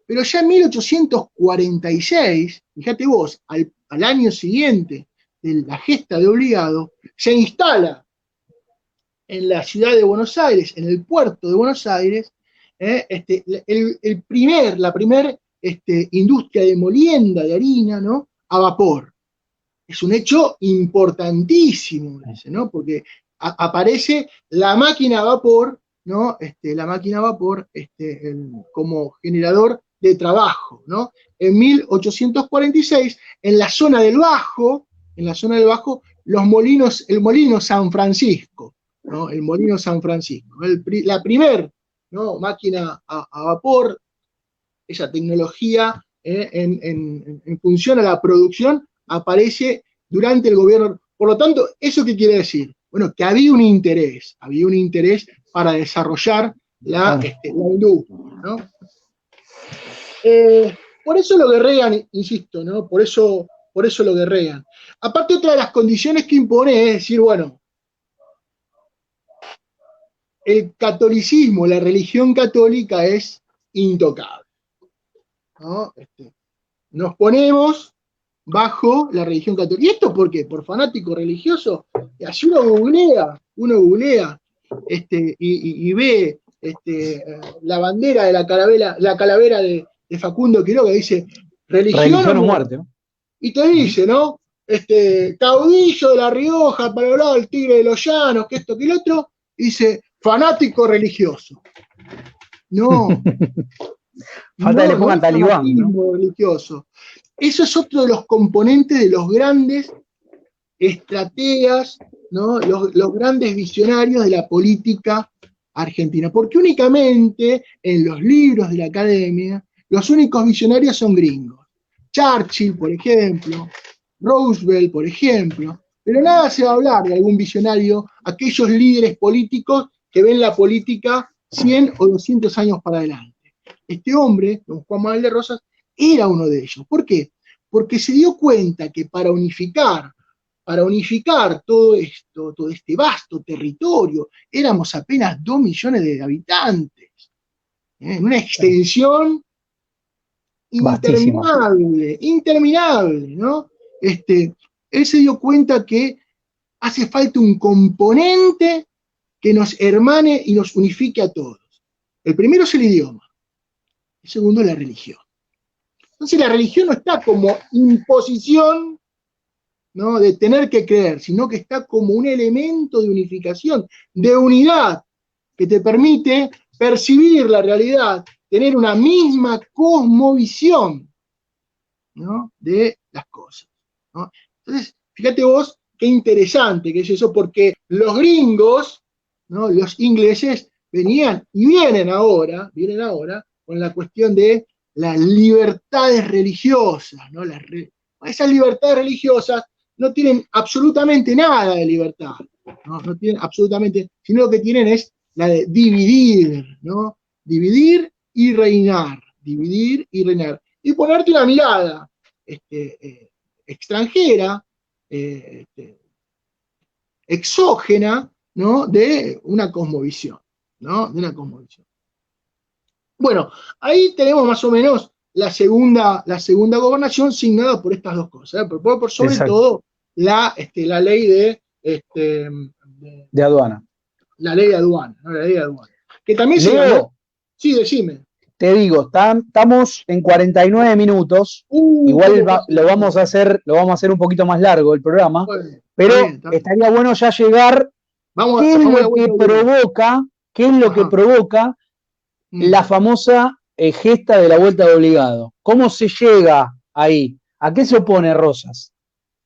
pero ya en 1846, fíjate vos, al año siguiente de la gesta de Obligado, se instala en la ciudad de Buenos Aires, en el puerto de Buenos Aires, la primer industria de molienda de harina, ¿no? A vapor. Es un hecho importantísimo, ¿no? Porque aparece la máquina a vapor, ¿no? La máquina a vapor como generador de trabajo, ¿no? En 1846, en la zona del Bajo, el molino San Francisco, ¿no? El molino San Francisco, la primer, ¿no? Máquina a vapor, esa tecnología en función a la producción aparece durante el gobierno. Por lo tanto, ¿eso qué quiere decir? Bueno, que había un interés para desarrollar la industria, ¿no? Por eso lo guerrean, insisto, ¿no? Por eso lo guerrean. Aparte, otra de las condiciones que impone es decir, bueno, el catolicismo, la religión católica es intocable, ¿no? Nos ponemos bajo la religión católica. ¿Y esto por qué? ¿Por fanático religioso? Así uno googlea y ve la bandera de la calavera de Facundo Quiroga, que dice religión o muerte, ¿no? Y te dice, ¿no? Caudillo de La Rioja, para hablar del Tigre de los Llanos, que esto, que el otro, dice fanático religioso. No. Falta que le pongan talibán, ¿no? Religioso. Eso es otro de los componentes de los grandes estrategas, ¿no? Los grandes visionarios de la política argentina. Porque únicamente en los libros de la academia, los únicos visionarios son gringos. Churchill, por ejemplo, Roosevelt, por ejemplo. Pero nada se va a hablar de algún visionario, aquellos líderes políticos que ven la política 100 o 200 años para adelante. Este hombre, don Juan Manuel de Rosas, era uno de ellos. ¿Por qué? Porque se dio cuenta que para unificar todo esto, todo este vasto territorio, éramos apenas 2 millones de habitantes, en una extensión interminable, ¿no? Él se dio cuenta que hace falta un componente que nos hermane y nos unifique a todos. El primero es el idioma, el segundo es la religión. Entonces la religión no está como imposición, ¿no? De tener que creer, sino que está como un elemento de unificación, de unidad, que te permite percibir la realidad, tener una misma cosmovisión, ¿no? De las cosas, ¿no? Entonces, fíjate vos qué interesante que es eso, porque los gringos, ¿no? Los ingleses venían y vienen ahora con la cuestión de las libertades religiosas, ¿no? Esas libertades religiosas no tienen absolutamente nada de libertad, no tienen absolutamente, sino lo que tienen es la de dividir, ¿no? Dividir y reinar, dividir y reinar. Y ponerte una mirada extranjera, exógena, ¿no? De una cosmovisión, ¿no? De una cosmovisión. Bueno, ahí tenemos más o menos la segunda gobernación signada por estas dos cosas, por sobre Exacto. todo la ley De aduana. la ley de aduana, ¿no? La ley de aduana. Que también se Leo, llamó. Sí, decime. te digo, estamos en 49 minutos. Igual lo vamos a hacer un poquito más largo el programa, Bueno, pero está bien. estaría bueno ya llegar. ¿Qué es lo que provoca? ¿Qué es lo que provoca la famosa gesta de la vuelta de obligado? ¿Cómo se llega ahí? ¿A qué se opone Rosas?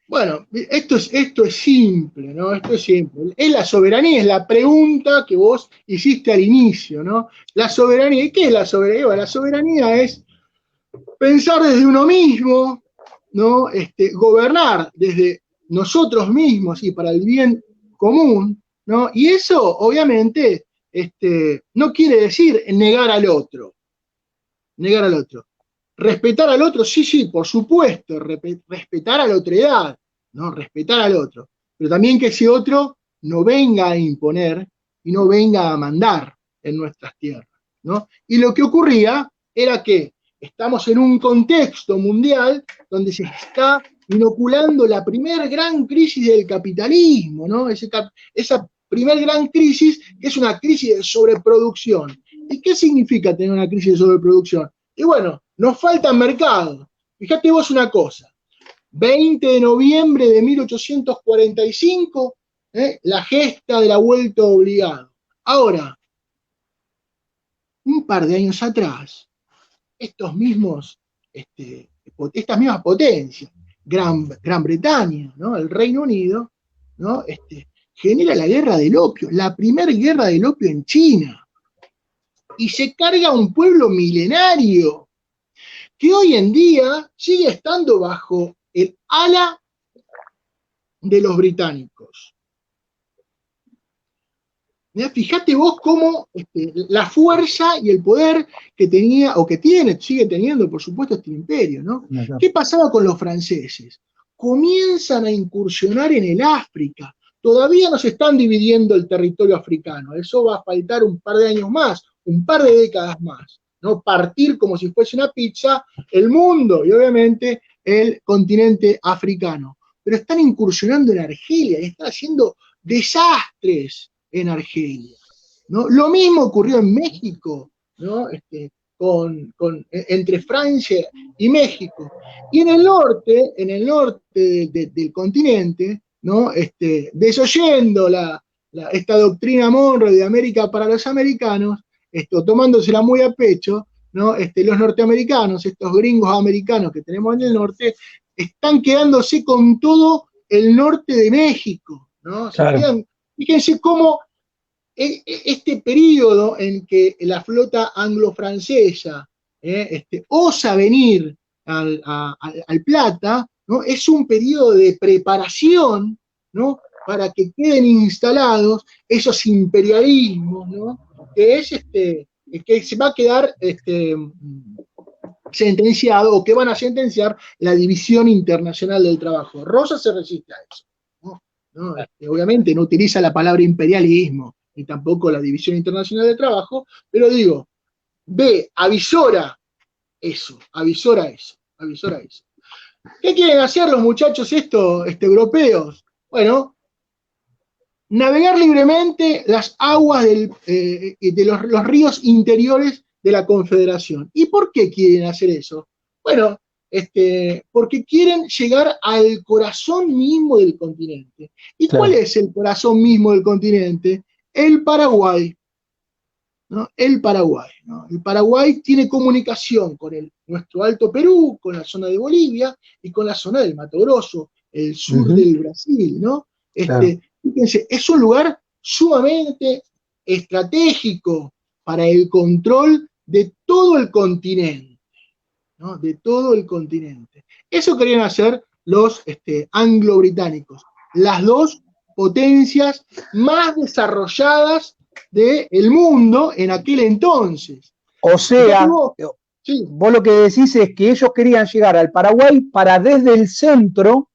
Bueno, esto es simple, ¿no? Esto es simple. Es la soberanía, es la pregunta que vos hiciste al inicio, ¿no? La soberanía, ¿y qué es la soberanía? Bueno, la soberanía es pensar desde uno mismo, ¿no? Gobernar desde nosotros mismos y para el bien común, ¿no? Y eso, obviamente, no quiere decir negar al otro. Negar al otro. Respetar al otro, sí, por supuesto, respetar a la otredad, ¿no? Respetar al otro. Pero también que ese otro no venga a imponer y no venga a mandar en nuestras tierras, ¿no? Y lo que ocurría era que estamos en un contexto mundial donde se está inoculando la primer gran crisis del capitalismo, ¿no? Esa primer gran crisis, que es una crisis de sobreproducción. ¿Y qué significa tener una crisis de sobreproducción? Y bueno, nos faltan mercados. Fíjate vos una cosa, 20 de noviembre de 1845, la gesta de la vuelta obligado. Ahora, un par de años atrás, estas mismas potencias, Gran Bretaña, ¿no? El Reino Unido, ¿no? Genera la guerra del opio, la primera guerra del opio en China, y se carga a un pueblo milenario que hoy en día sigue estando bajo el ala de los británicos. Mirá, fíjate vos cómo la fuerza y el poder que tenía, o que tiene, sigue teniendo, por supuesto, este imperio, ¿no? ¿Qué pasaba con los franceses? Comienzan a incursionar en el África. Todavía no se están dividiendo el territorio africano. Eso va a faltar un par de años más, un par de décadas más, ¿no? Partir como si fuese una pizza el mundo y obviamente el continente africano. Pero están incursionando en Argelia y están haciendo desastres en Argelia, ¿no? Lo mismo ocurrió en México, ¿no? Entre Francia y México. Y en el norte del continente, ¿no? Desoyendo esta doctrina Monroe de América para los americanos, tomándosela muy a pecho, ¿no? Los norteamericanos, estos gringos americanos que tenemos en el norte, están quedándose con todo el norte de México, ¿no? Claro. Fíjense cómo este periodo en que la flota anglo-francesa osa venir al Plata, ¿no? Es un periodo de preparación, ¿no? Para que queden instalados esos imperialismos, ¿no? Que se va a quedar sentenciado, o que van a sentenciar la División Internacional del Trabajo. Rosa se resiste a eso, ¿no? Obviamente no utiliza la palabra imperialismo, ni tampoco la División Internacional del Trabajo, pero digo, avisora eso. ¿Qué quieren hacer los muchachos estos europeos? Bueno, navegar libremente las aguas de los ríos interiores de la Confederación. ¿Y por qué quieren hacer eso? Bueno, porque quieren llegar al corazón mismo del continente. ¿Y Claro. cuál es el corazón mismo del continente? El Paraguay, ¿no? El Paraguay, ¿no? El Paraguay tiene comunicación con nuestro Alto Perú, con la zona de Bolivia y con la zona del Mato Grosso, el sur del Brasil, ¿no? Claro. Fíjense, es un lugar sumamente estratégico para el control de todo el continente, ¿no? De todo el continente. Eso querían hacer los anglo-británicos, las dos potencias más desarrolladas del mundo en aquel entonces. O sea, vos lo que decís es que ellos querían llegar al Paraguay para desde el centro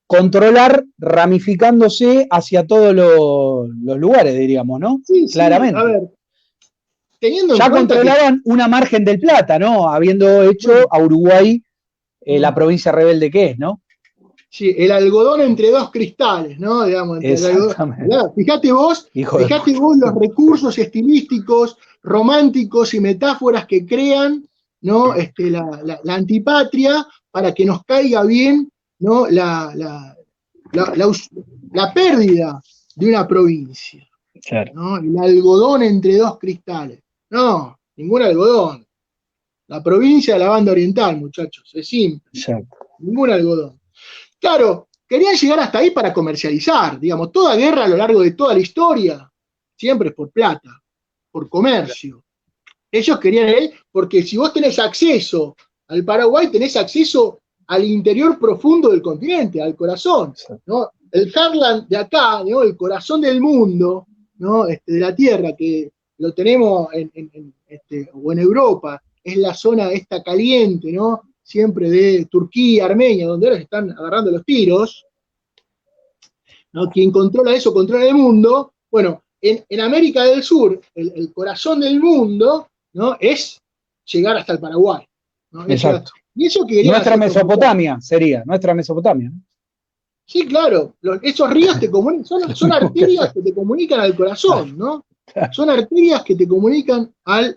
controlar, ramificándose hacia todos los lugares, diríamos, ¿no? Sí, claramente. A ver, teniendo en ya cuenta controlaban una margen del Plata, ¿no? Habiendo hecho a Uruguay la provincia rebelde que es, ¿no? Sí, el algodón entre dos cristales, ¿no? Digamos, exactamente. Fíjate vos los recursos estilísticos, románticos y metáforas que crean, ¿no? La antipatria para que nos caiga bien, ¿no? La pérdida de una provincia. Claro. ¿No? El algodón entre dos cristales. No, ningún algodón. La provincia de la banda oriental, muchachos, es simple. Exacto. Ningún algodón. Claro, querían llegar hasta ahí para comercializar, digamos, toda guerra a lo largo de toda la historia, siempre es por plata, por comercio. Ellos querían ir, porque si vos tenés acceso al Paraguay, tenés acceso al interior profundo del continente, al corazón, ¿no? El Heartland de acá, ¿no? El corazón del mundo, ¿no? De la tierra, que lo tenemos o en Europa, es la zona esta caliente, ¿no? Siempre de Turquía, Armenia, donde ahora se están agarrando los tiros, ¿no? Quien controla eso, controla el mundo. Bueno, en América del Sur, el corazón del mundo, ¿no? Es llegar hasta el Paraguay, ¿no? Exacto. Y eso nuestra Mesopotamia sería, nuestra Mesopotamia, ¿no? Sí, claro, esos ríos te comunican, son arterias que te comunican al corazón, ¿no? Son arterias que te comunican al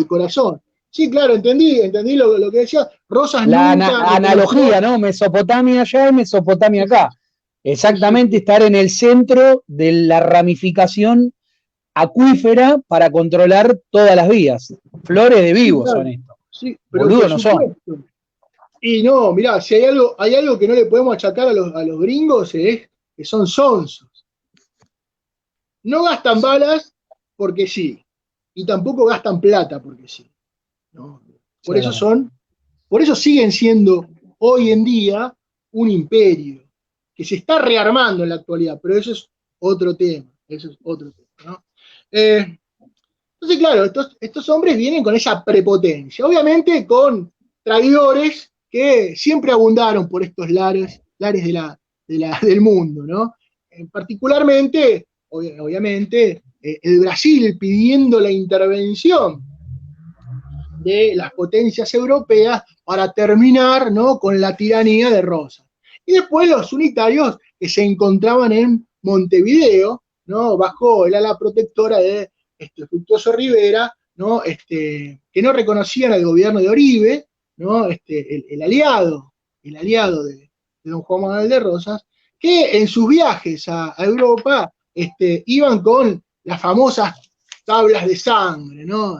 corazón. Sí, claro, entendí lo que decía. Rosas la analogía, ¿no? Mesopotamia allá y Mesopotamia acá. Exactamente, estar en el centro de la ramificación acuífera para controlar todas las vías. Flores de vivos son estos. Sí, pero boludos no son. Y no, mirá, si hay algo que no le podemos achacar a los gringos es que son sonsos. No gastan balas porque sí, y tampoco gastan plata porque sí. ¿No? Por eso siguen siendo hoy en día un imperio que se está rearmando en la actualidad, pero eso es otro tema, ¿no? Entonces, claro, estos hombres vienen con esa prepotencia, obviamente con traidores que siempre abundaron por estos lares del mundo, ¿no? Particularmente, obviamente, el Brasil pidiendo la intervención de las potencias europeas para terminar, ¿no? Con la tiranía de Rosas. Y después los unitarios que se encontraban en Montevideo, ¿no? Bajo el ala protectora de Fructuoso Rivera, ¿no? Que no reconocían al gobierno de Oribe, ¿no? El aliado de don Juan Manuel de Rosas, que en sus viajes a Europa iban con las famosas tablas de sangre, ¿no?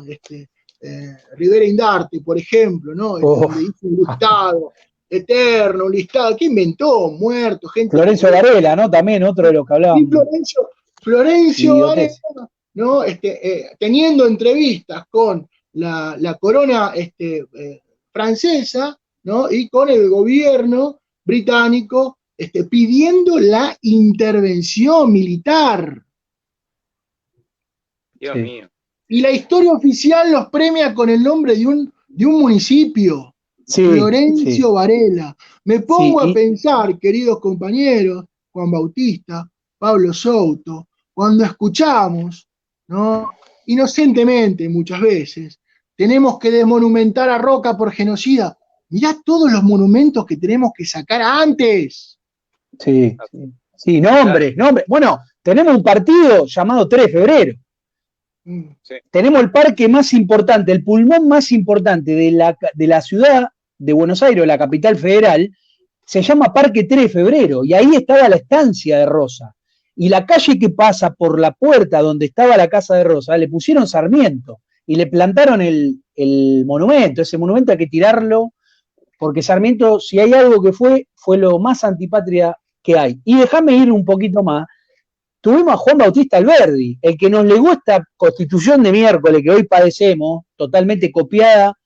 Rivera Indarte, por ejemplo, ¿no? Le hizo un listado eterno, un listado, ¿qué inventó? Muertos, gente. Florencio Varela, ¿no? También otro de los que hablábamos. Sí, Florencio Varela, ¿no? Teniendo entrevistas con la corona francesa, ¿no? Y con el gobierno británico, pidiendo la intervención militar. Dios mío. Y la historia oficial los premia con el nombre de un municipio, Florencio Varela. Me pongo a pensar, queridos compañeros, Juan Bautista, Pablo Souto, cuando escuchamos, ¿no? Inocentemente muchas veces, tenemos que desmonumentar a Roca por genocida. Mirá todos los monumentos que tenemos que sacar antes. Sí, nombres. Bueno, tenemos un partido llamado 3 de febrero. Sí. Tenemos el parque más importante, el pulmón más importante de la ciudad de Buenos Aires, la capital federal, se llama Parque 3 de Febrero, y ahí estaba la estancia de Rosa. Y la calle que pasa por la puerta donde estaba la casa de Rosa, le pusieron Sarmiento, y le plantaron el monumento. Ese monumento hay que tirarlo, porque Sarmiento, si hay algo que fue lo más antipatria que hay. Y déjame ir un poquito más. Tuvimos a Juan Bautista Alberdi, el que nos legó esta constitución de miércoles que hoy padecemos, totalmente copiada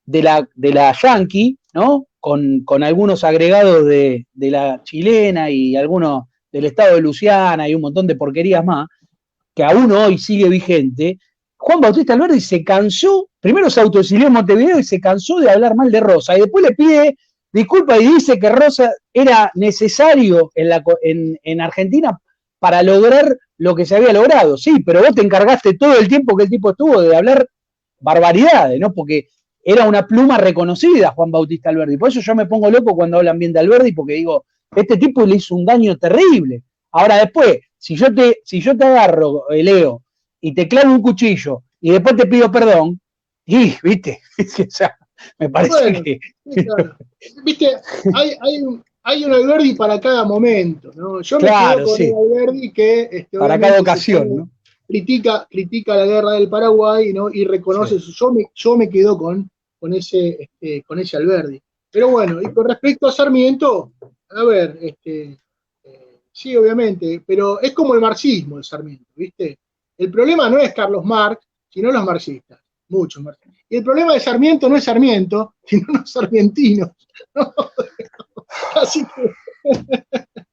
de la Yankee, ¿no? con algunos agregados de la chilena y algunos del estado de Luisiana y un montón de porquerías más, que aún hoy sigue vigente, Juan Bautista Alberdi se cansó, primero se autoexilió en Montevideo y se cansó de hablar mal de Rosa, y después le pide disculpas y dice que Rosa era necesario en Argentina para lograr lo que se había logrado. Sí, pero vos te encargaste todo el tiempo que el tipo estuvo de hablar barbaridades, ¿no? Porque era una pluma reconocida Juan Bautista Alberdi. Por eso yo me pongo loco cuando hablan bien de Alberdi, porque digo, este tipo le hizo un daño terrible. Ahora después, si yo te agarro, Leo, y te clavo un cuchillo, y después te pido perdón, y, viste, o sea, me parece Bueno, que... claro. Viste, hay un Alberdi para cada momento, ¿no? Yo me Claro, quedo con sí. un Alberdi que Para cada ocasión, ¿no? critica la guerra del Paraguay, ¿no? Y reconoce Sí. yo me quedo con ese Alberdi. Pero bueno, y con respecto a Sarmiento, a ver, sí, obviamente, pero es como el marxismo de Sarmiento, ¿viste? El problema no es Carlos Marx, sino los marxistas, muchos marxistas. Y el problema de Sarmiento no es Sarmiento, sino los sarmientinos, ¿no? Así que...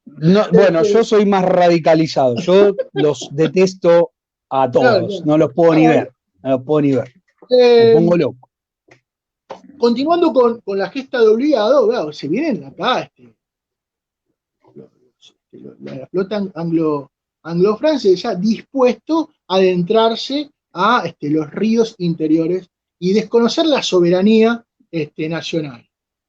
No, bueno, yo soy más radicalizado. Yo los detesto a todos. Claro. No los puedo ni ver. No los puedo ni ver. Me pongo loco. Continuando con la gesta de obligado, claro, se vienen acá la flota anglo-francesa dispuesto a adentrarse a los ríos interiores y desconocer la soberanía nacional,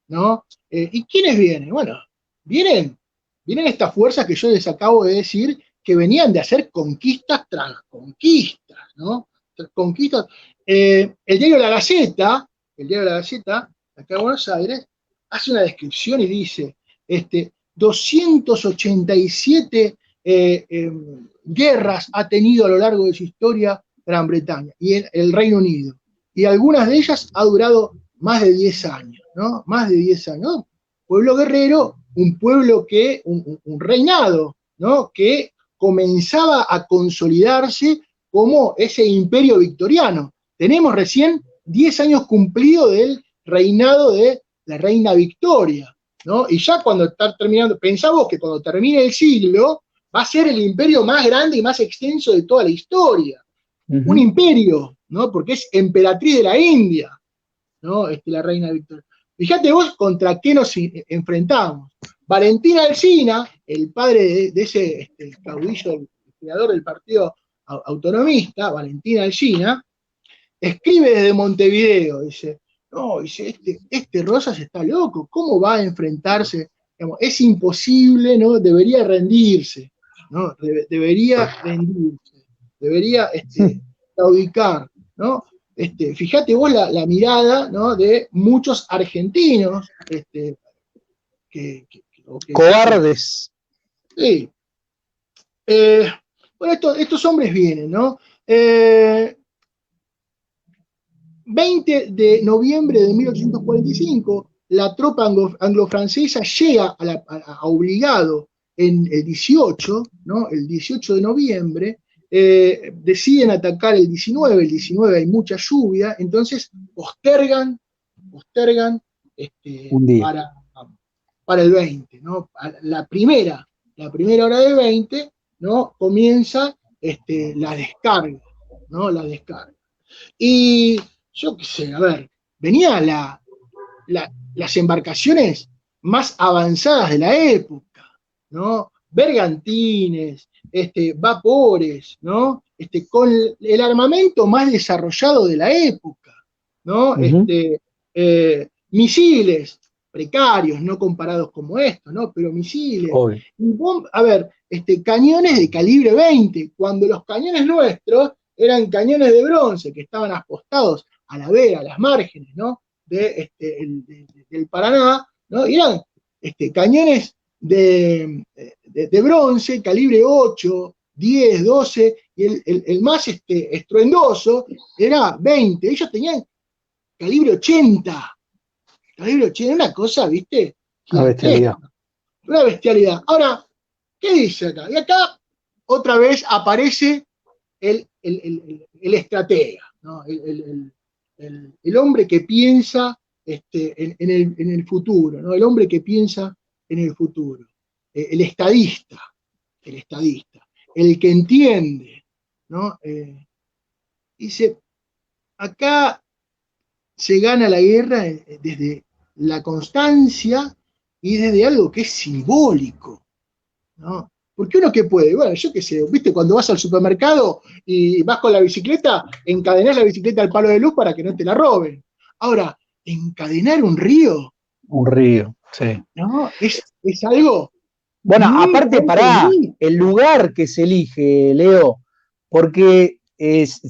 ¿no? ¿Y quiénes vienen? Bueno, vienen estas fuerzas que yo les acabo de decir que venían de hacer conquistas tras conquistas, ¿no? Conquistas. El diario La Gaceta, acá en Buenos Aires, hace una descripción y dice, 287 guerras ha tenido a lo largo de su historia Gran Bretaña y el Reino Unido. Y algunas de ellas ha durado más de 10 años, ¿no? Más de 10 años. ¿No? Pueblo guerrero, un pueblo un reinado, ¿no? Que comenzaba a consolidarse como ese imperio victoriano. Tenemos recién 10 años cumplidos del reinado de la reina Victoria, ¿no? Y ya cuando está terminando, pensamos que cuando termine el siglo va a ser el imperio más grande y más extenso de toda la historia. Un imperio, ¿no? Porque es emperatriz de la India, ¿no? La reina Victoria. Fíjate vos contra qué nos enfrentamos. Valentín Alsina, el padre de ese caudillo, el creador del partido autonomista, Valentín Alsina, escribe desde Montevideo, dice, no, dice, Rosas está loco, ¿cómo va a enfrentarse? Digamos, es imposible, ¿no? Debería rendirse, ¿no? Debería rendirse, debería claudicar, ¿no? Fíjate vos la mirada, ¿no? De muchos argentinos que cobardes. Sí. Bueno, estos hombres vienen, ¿no? 20 de noviembre de 1845, la tropa anglo-francesa llega a Obligado en el 18, ¿no? El 18 de noviembre, deciden atacar el 19 hay mucha lluvia, entonces postergan un día. Para el 20, ¿no? La primera hora del 20, ¿no? Comienza la descarga, ¿no? La descarga. Y yo qué sé, a ver, venían las embarcaciones más avanzadas de la época, ¿no? Bergantines, vapores, ¿no? Con el armamento más desarrollado de la época, ¿no? Misiles precarios, no comparados como estos, ¿no? Pero misiles. A ver, cañones de calibre 20, cuando los cañones nuestros eran cañones de bronce que estaban apostados a la vera, a las márgenes, ¿no? Del Paraná, ¿no? Y eran cañones de bronce, calibre 8, 10, 12, y el más estruendoso era 20. Ellos tenían calibre 80. Calibre 80, una cosa, ¿viste? Una bestialidad. Una bestialidad. Ahora, ¿qué dice acá? Y acá otra vez aparece el estratega, ¿no? El hombre que piensa en el futuro, ¿no? El hombre que piensa en el futuro, el estadista, el que entiende, ¿no? Dice, acá se gana la guerra desde la constancia y desde algo que es simbólico, ¿no? Porque uno que puede, bueno, yo qué sé, viste, cuando vas al supermercado y vas con la bicicleta, encadenás la bicicleta al palo de luz para que no te la roben. Ahora, encadenar un río, sí. ¿no? Es algo. Bueno, aparte, para el lugar que se elige, Leo, porque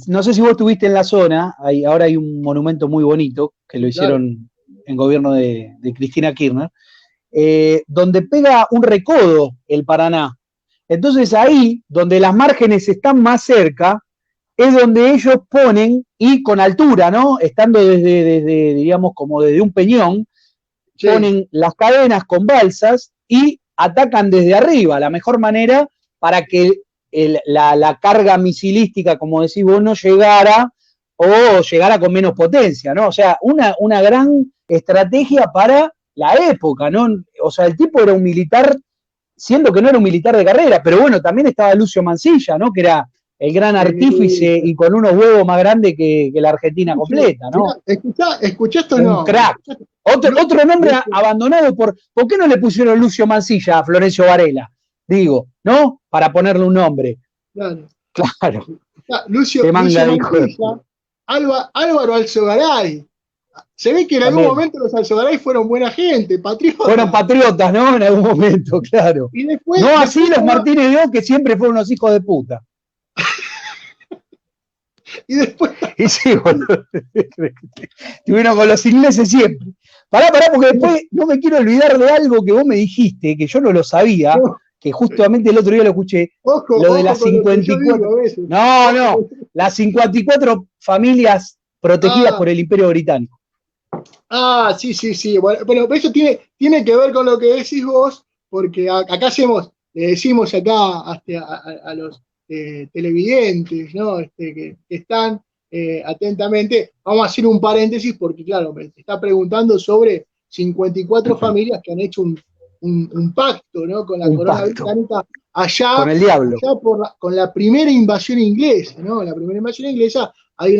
no sé si vos estuviste en la zona, ahora hay un monumento muy bonito que lo hicieron en gobierno de Cristina Kirchner, donde pega un recodo el Paraná. Entonces ahí, donde las márgenes están más cerca, es donde ellos ponen, y con altura, ¿no? Estando desde digamos, como desde un peñón, sí, ponen las cadenas con balsas y atacan desde arriba, la mejor manera para que la carga misilística, como decís vos, no llegara o llegara con menos potencia, ¿no? O sea, una gran estrategia para la época, ¿no? O sea, el tipo era un militar, siendo que no era un militar de carrera, pero bueno, también estaba Lucio Mansilla, ¿no? Que era el gran artífice y con unos huevos más grandes que la Argentina completa, ¿no? Escuchá esto, no. Un crack. Otro nombre abandonado ¿por qué no le pusieron Lucio Mansilla a Florencio Varela? Digo, ¿no? Para ponerle un nombre. Claro. Lucio Mansilla, Álvaro Alzogaray. Se ve que en algún momento los Alzogaray fueron buena gente, patriotas. Fueron patriotas, ¿no? En algún momento, claro. Y después, no así los Martínez de O, que siempre fueron unos hijos de puta. Y después. Y sí, boludo. Estuvieron con los ingleses siempre. Pará, porque después no me quiero olvidar de algo que vos me dijiste, que yo no lo sabía, que justamente el otro día lo escuché. Lo de las 54. No, las 54 familias protegidas por el Imperio Británico. Sí. Bueno, eso tiene que ver con lo que decís vos, porque acá le decimos acá a los televidentes, ¿no? Que están atentamente. Vamos a hacer un paréntesis porque, claro, me está preguntando sobre 54 familias que han hecho un pacto, ¿no? Con la corona británica allá, con el diablo. Con la primera invasión inglesa, ¿no? La primera invasión inglesa hay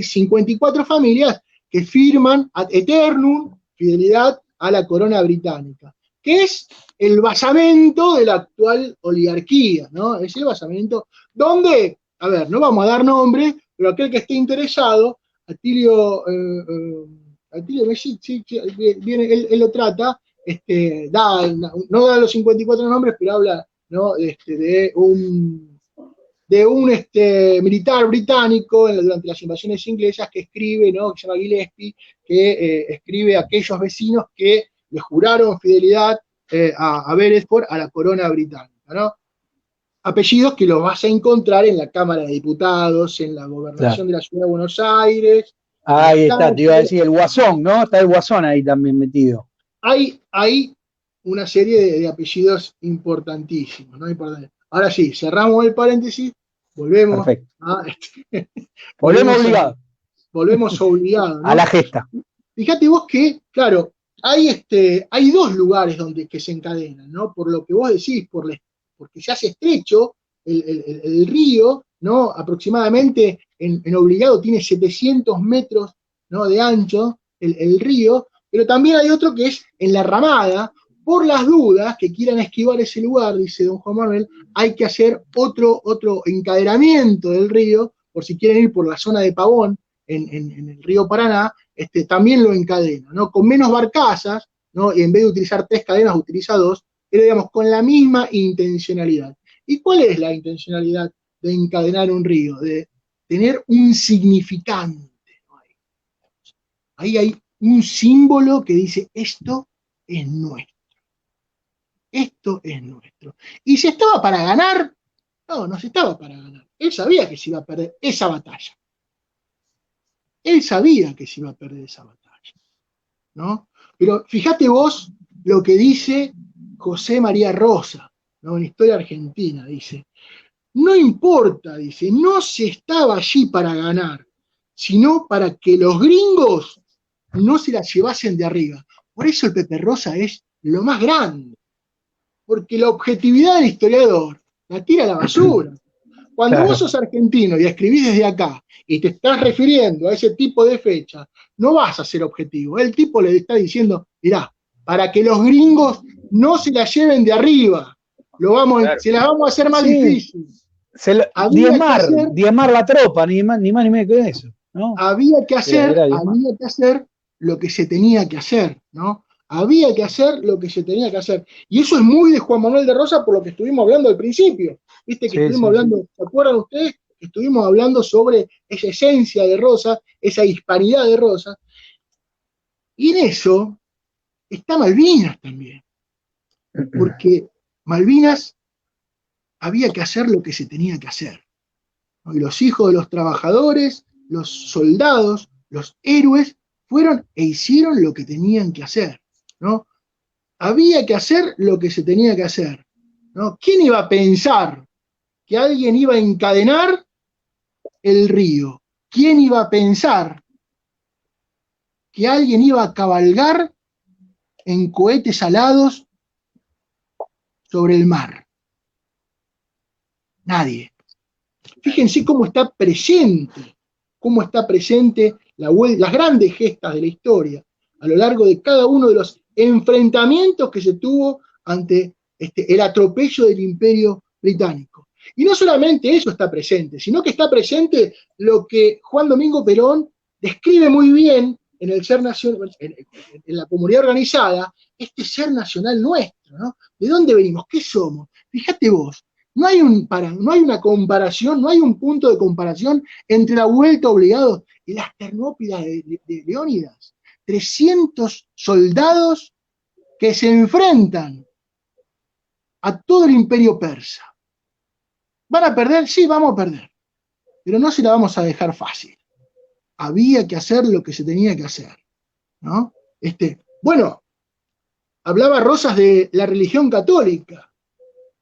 54 familias que firman ad eternum fidelidad a la corona británica, que es el basamento de la actual oligarquía, ¿no? Es el basamento donde, a ver, no vamos a dar nombre, pero aquel que esté interesado, Atilio Messi, viene, él lo trata, no da los 54 nombres, pero habla, ¿no? de un militar británico durante las invasiones inglesas que escribe, ¿no? Que se llama Gillespie, que escribe a aquellos vecinos que le juraron fidelidad a Beresford, a la corona británica, ¿no? Apellidos que los vas a encontrar en la Cámara de Diputados, en la gobernación de la Ciudad de Buenos Aires. Ahí está, te iba a decir, el Guasón, ¿no? Está el Guasón ahí también metido. Hay una serie de apellidos importantísimos, ¿no? Ahora sí, cerramos el paréntesis, volvemos. Perfecto. Volvemos obligados. ¿no? A la gesta. Fíjate vos que, claro, hay dos lugares que se encadenan, ¿no? Por lo que vos decís, porque se hace estrecho el río, ¿no? Aproximadamente en Obligado tiene 700 metros, ¿no? De ancho el río, pero también hay otro que es en La Ramada. Por las dudas que quieran esquivar ese lugar, dice don Juan Manuel, hay que hacer otro encadenamiento del río, por si quieren ir por la zona de Pavón, en el río Paraná, también lo encadena, ¿no? Con menos barcazas, ¿no? Y en vez de utilizar 3 cadenas, utiliza 2, pero digamos, con la misma intencionalidad. ¿Y cuál es la intencionalidad de encadenar un río? De tener un significante. Ahí hay un símbolo que dice, esto es nuestro. Esto es nuestro. ¿Y se estaba para ganar? No se estaba para ganar. Él sabía que se iba a perder esa batalla. ¿No? Pero fíjate vos lo que dice José María Rosa, ¿no? En Historia Argentina, dice, no importa, dice, no se estaba allí para ganar, sino para que los gringos no se la llevasen de arriba. Por eso el Pepe Rosa es lo más grande, porque la objetividad del historiador la tira a la basura. Cuando Claro. vos sos argentino y escribís desde acá y te estás refiriendo a ese tipo de fecha, no vas a ser objetivo. El tipo le está diciendo, mirá, para que los gringos no se la lleven de arriba, Claro. se las vamos a hacer más Sí. difícil. Había que diezmar la tropa, ni más ni menos que eso, ¿no? Había que hacer lo que se tenía que hacer, ¿no? Había que hacer lo que se tenía que hacer. Y eso es muy de Juan Manuel de Rosas por lo que estuvimos hablando al principio. Viste que estuvimos hablando, ¿se acuerdan ustedes? Estuvimos hablando sobre esa esencia de Rosas, esa hispanidad de Rosas. Y en eso está Malvinas también. Porque Malvinas había que hacer lo que se tenía que hacer, ¿no? Y los hijos de los trabajadores, los soldados, los héroes, fueron e hicieron lo que tenían que hacer, ¿no? Había que hacer lo que se tenía que hacer, ¿no? ¿Quién iba a pensar que alguien iba a encadenar el río? ¿Quién iba a pensar que alguien iba a cabalgar en cohetes alados sobre el mar? Nadie. Fíjense cómo está presente las grandes gestas de la historia a lo largo de cada uno de los enfrentamientos que se tuvo ante el atropello del Imperio Británico. Y no solamente eso está presente, sino que está presente lo que Juan Domingo Perón describe muy bien en el ser nacional, en la comunidad organizada, este ser nacional nuestro, ¿no? ¿De dónde venimos? ¿Qué somos? Fíjate vos, no hay una comparación, no hay un punto de comparación entre la vuelta obligado y las Ternópidas de Leónidas. 300 soldados que se enfrentan a todo el imperio persa. ¿Van a perder? Sí, vamos a perder. Pero no se la vamos a dejar fácil. Había que hacer lo que se tenía que hacer, ¿no? Bueno, hablaba Rosas de la religión católica.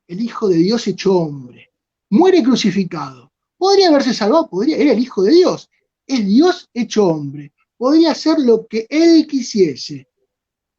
El Hijo de Dios hecho hombre. Muere crucificado. Podría haberse salvado, era el Hijo de Dios. Es Dios hecho hombre. Podría hacer lo que él quisiese,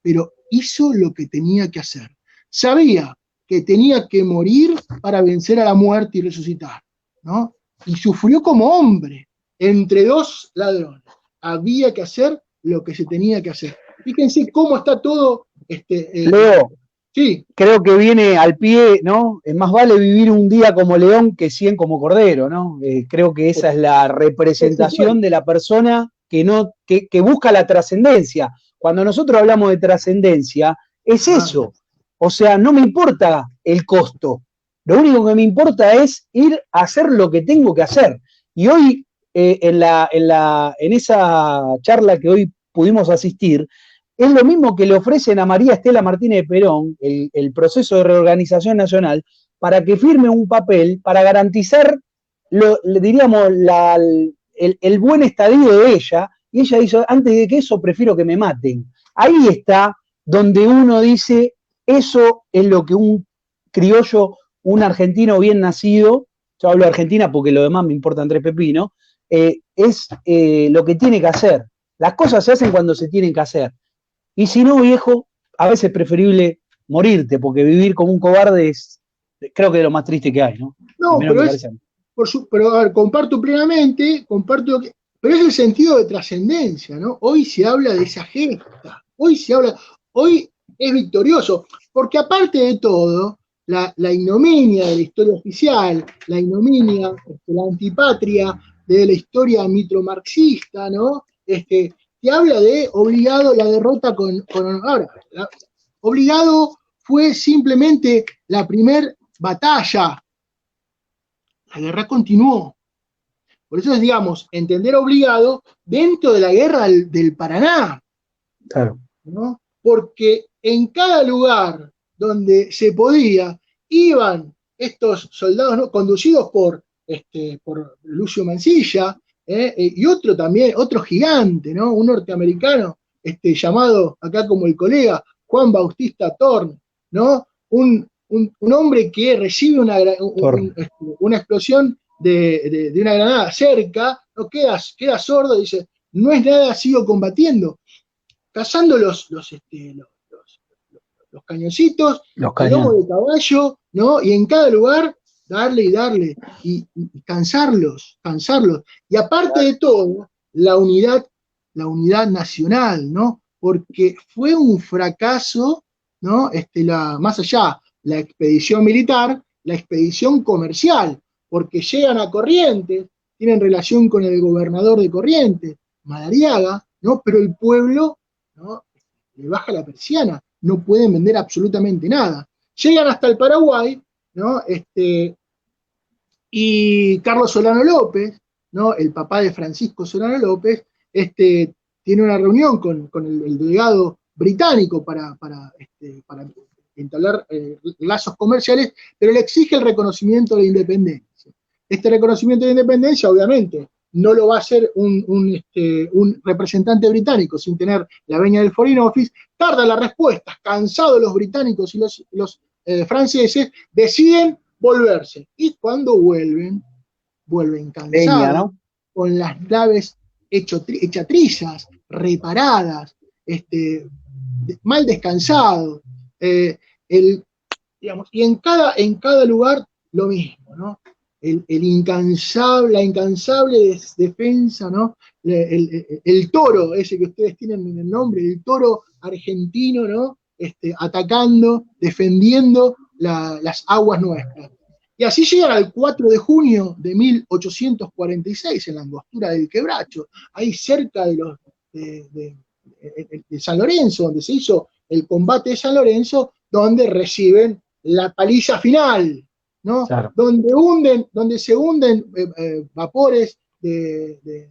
pero hizo lo que tenía que hacer. Sabía que tenía que morir para vencer a la muerte y resucitar, ¿no? Y sufrió como hombre entre dos ladrones. Había que hacer lo que se tenía que hacer. Fíjense cómo está todo. Leo, sí. Creo que viene al pie, ¿no? Más vale vivir un día como león que 100 como cordero, ¿no? Creo que esa es la representación de la persona que busca la trascendencia. Cuando nosotros hablamos de trascendencia, es eso. O sea, no me importa el costo. Lo único que me importa es ir a hacer lo que tengo que hacer. Y hoy, en esa charla que hoy pudimos asistir, es lo mismo que le ofrecen a María Estela Martínez de Perón, el proceso de reorganización nacional, para que firme un papel para garantizar, diríamos, el buen estadio de ella, y ella dice, antes de que eso prefiero que me maten. Ahí está donde uno dice, eso es lo que un criollo, un argentino bien nacido, yo hablo de Argentina porque lo demás me importan tres pepinos, es lo que tiene que hacer. Las cosas se hacen cuando se tienen que hacer. Y si no, viejo, a veces es preferible morirte, porque vivir como un cobarde es, creo que es lo más triste que hay, ¿no? No, pero a ver, comparto plenamente, pero es el sentido de trascendencia, ¿no? Hoy se habla de esa gesta, hoy es victorioso, porque aparte de todo, la ignominia de la historia oficial, la ignominia, la antipatria de la historia mitromarxista, ¿no? Que habla de Obligado, la derrota con ahora, Obligado fue simplemente la primer batalla. La guerra continuó. Por eso es, digamos, entender Obligado dentro de la guerra del Paraná. Claro. ¿No? Porque en cada lugar donde se podía, iban estos soldados, ¿no? Conducidos por Lucio Mansilla, y otro gigante, ¿no? Un norteamericano llamado acá como el colega Juan Bautista Thorne, ¿no? Un hombre que recibe una explosión de una granada cerca, no queda sordo, dice, no es nada, sigo combatiendo. cazando los cañoncitos, Los el lomo cañones. de caballo, ¿no? Y en cada lugar darle y darle, y cansarlos. Y aparte de todo, la unidad nacional, ¿no? Porque fue un fracaso, ¿no? Más allá, la expedición militar, la expedición comercial, porque llegan a Corrientes, tienen relación con el gobernador de Corrientes, Madariaga, ¿no? Pero el pueblo, ¿no? Le baja la persiana, no pueden vender absolutamente nada. Llegan hasta el Paraguay, ¿no? Y Carlos Solano López, ¿no? El papá de Francisco Solano López, tiene una reunión con el delegado británico para entablar lazos comerciales, pero le exige el reconocimiento de la independencia. Este reconocimiento de la independencia, obviamente, no lo va a hacer un representante británico sin tener la veña del Foreign Office. Tarda la respuesta, cansados los británicos y los franceses, deciden volverse. Y cuando vuelven cansados, Peña, ¿no? con las naves hechas reparadas, mal descansados, y en cada lugar lo mismo, ¿no? La incansable defensa, ¿no? El toro, ese que ustedes tienen en el nombre, el toro argentino, ¿no? Atacando, defendiendo las aguas nuestras. Y así llegan al 4 de junio de 1846, en la angostura del Quebracho, ahí cerca de San Lorenzo, donde se hizo el combate de San Lorenzo, donde reciben la paliza final, ¿no? Claro. Donde se hunden vapores de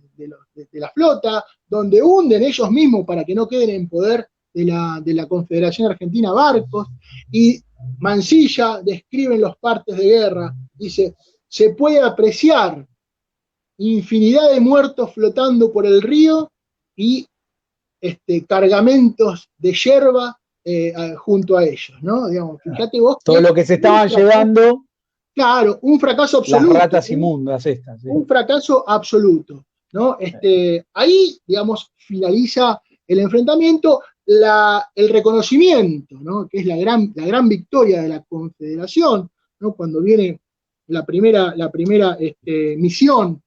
la flota, donde hunden ellos mismos para que no queden en poder de la Confederación Argentina barcos, y Mansilla describe en los partes de guerra, dice, se puede apreciar infinidad de muertos flotando por el río y cargamentos de yerba junto a ellos, ¿no? Digamos, fíjate vos. Todo lo que se estaban llevando. Claro, un fracaso absoluto. Las ratas inmundas estas. Sí. Un fracaso absoluto, ¿no? Ahí, digamos, finaliza el enfrentamiento, el reconocimiento, ¿no? Que es la gran victoria de la Confederación, ¿no? Cuando viene la primera misión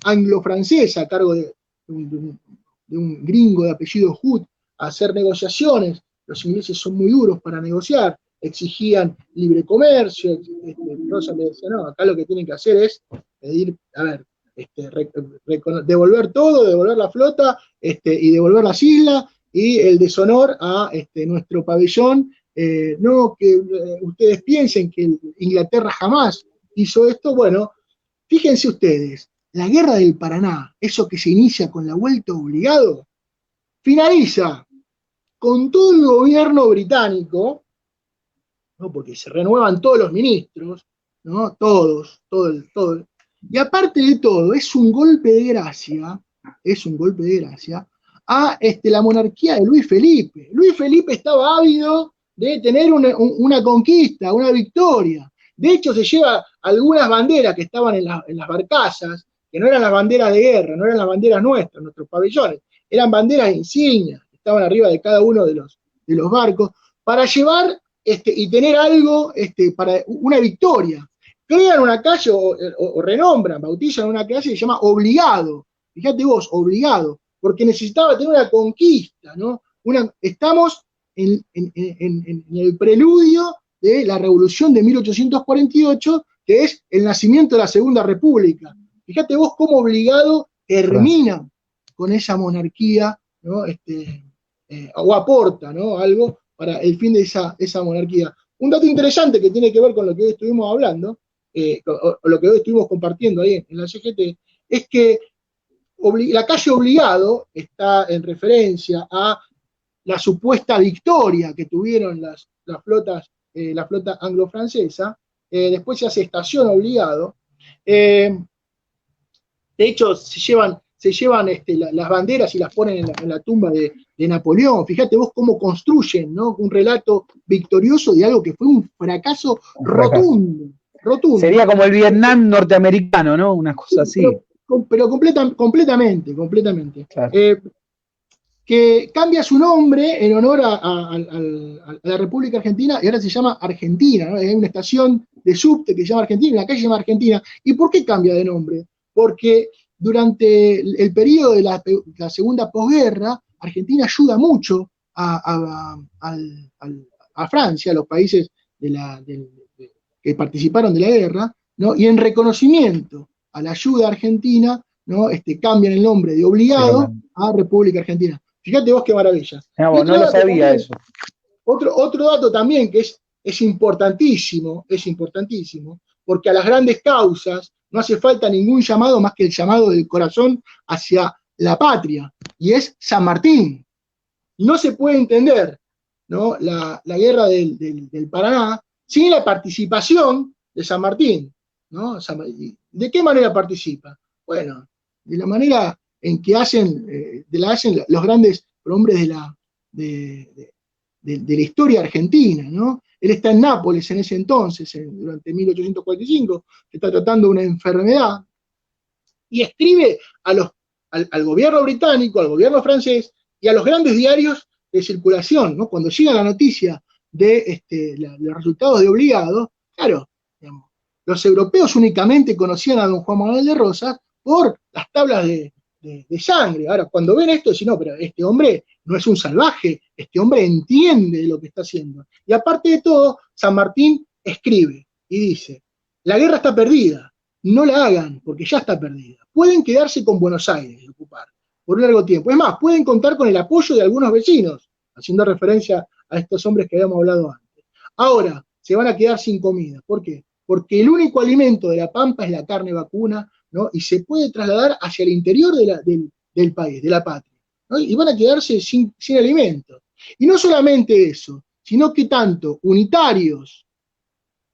anglo-francesa a cargo de un gringo de apellido Hood a hacer negociaciones. Los ingleses son muy duros para negociar, exigían libre comercio. Rosa le decía, no, acá lo que tienen que hacer es pedir, a ver, devolver todo, devolver la flota y devolver las islas y el deshonor a nuestro pabellón. No que ustedes piensen que Inglaterra jamás hizo esto. Bueno, fíjense ustedes, la guerra del Paraná, eso que se inicia con la vuelta obligado, finaliza con todo el gobierno británico, ¿no? Porque se renuevan todos los ministros, ¿no? Todos. Y aparte de todo, es un golpe de gracia a la monarquía de Luis Felipe. Luis Felipe estaba ávido de tener una conquista, una victoria. De hecho, se lleva algunas banderas que estaban en las barcazas, que no eran las banderas de guerra, no eran las banderas nuestras, nuestros pabellones, eran banderas insignias, que estaban arriba de cada uno de los barcos, para llevar y tener algo para una victoria. Crean una calle o renombran, bautizan una calle que se llama Obligado. Fíjate vos, Obligado, porque necesitaba tener una conquista, ¿no? Estamos en el preludio de la Revolución de 1848, que es el nacimiento de la Segunda República. Fíjate vos cómo Obligado termina con esa monarquía, ¿no? O aporta, ¿no? Algo para el fin de esa monarquía. Un dato interesante que tiene que ver con lo que hoy estuvimos hablando, o lo que hoy estuvimos compartiendo ahí en la CGT, es que la calle Obligado está en referencia a la supuesta victoria que tuvieron la flota anglo-francesa. Después se hace Estación Obligado. De hecho, se llevan las banderas y las ponen en la tumba de Napoleón. Fíjate vos cómo construyen, ¿no? Un relato victorioso de algo que fue un fracaso rotundo. Sería como el Vietnam norteamericano, ¿no? Una cosa así. Pero completamente. Claro. que cambia su nombre en honor a la República Argentina y ahora se llama Argentina, ¿no? Hay una estación de subte que se llama Argentina, una calle se llama Argentina. ¿Y por qué cambia de nombre? Porque durante el periodo de la segunda posguerra, Argentina ayuda mucho a Francia, a los países que participaron de la guerra, ¿no? Y en reconocimiento a la ayuda argentina, ¿no? Cambian el nombre de obligado a República Argentina. Fíjate vos qué maravilla. No lo sabía también, eso. Otro dato también que es importantísimo, porque a las grandes causas no hace falta ningún llamado más que el llamado del corazón hacia la patria, y es San Martín. No se puede entender, ¿no? la guerra del Paraná sin la participación de San Martín, ¿no? ¿De qué manera participa? Bueno, de la manera en que hacen los grandes prohombres de la historia argentina, ¿no? Él está en Nápoles en ese entonces, durante 1845, que está tratando una enfermedad, y escribe al gobierno británico, al gobierno francés, y a los grandes diarios de circulación, ¿no? Cuando llega la noticia de los resultados de obligado, claro, digamos, los europeos únicamente conocían a don Juan Manuel de Rosas por las tablas de sangre. Ahora, cuando ven esto, dicen, no, pero este hombre no es un salvaje, este hombre entiende lo que está haciendo. Y aparte de todo, San Martín escribe y dice, la guerra está perdida, no la hagan porque ya está perdida. Pueden quedarse con Buenos Aires y ocupar por un largo tiempo. Es más, pueden contar con el apoyo de algunos vecinos, haciendo referencia a estos hombres que habíamos hablado antes. Ahora, se van a quedar sin comida. ¿Por qué? Porque el único alimento de la pampa es la carne vacuna, ¿no? Y se puede trasladar hacia el interior del país, de la patria, ¿no? Y van a quedarse sin alimento. Y no solamente eso, sino que tanto unitarios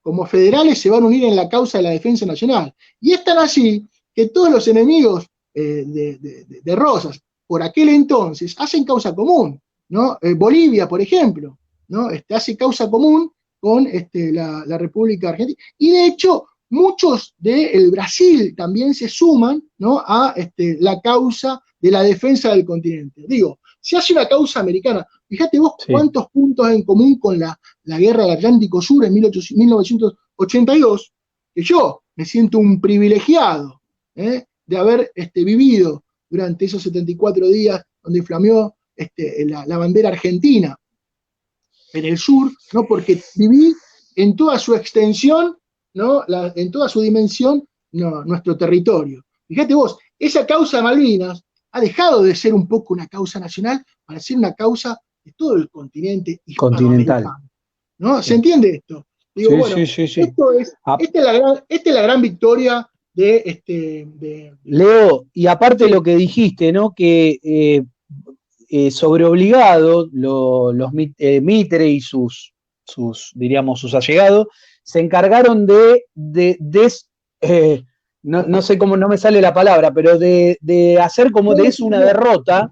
como federales se van a unir en la causa de la defensa nacional. Y es tan así que todos los enemigos de Rosas, por aquel entonces, hacen causa común, ¿no? Bolivia, por ejemplo, ¿no? Hace causa común con la República Argentina. Y de hecho, muchos del Brasil también se suman, ¿no? A la causa de la defensa del continente. Digo, se hace una causa americana. Fíjate vos cuántos puntos hay en común con la guerra del Atlántico Sur en 1982, que yo me siento un privilegiado de haber vivido durante esos 74 días donde flameó la bandera argentina en el sur, ¿no? Porque viví en toda su extensión, ¿no? En toda su dimensión, no, nuestro territorio. Fíjate vos, esa causa de Malvinas ha dejado de ser un poco una causa nacional para ser una causa de todo el continente hispanoamericano, ¿no? ¿Se entiende esto? Digo, sí, bueno, sí. esta es la gran victoria de Leo, y aparte lo que dijiste, ¿no? Que sobre obligado, los Mitre y sus allegados, se encargaron no sé cómo, no me sale la palabra, pero de hacer como de eso una derrota,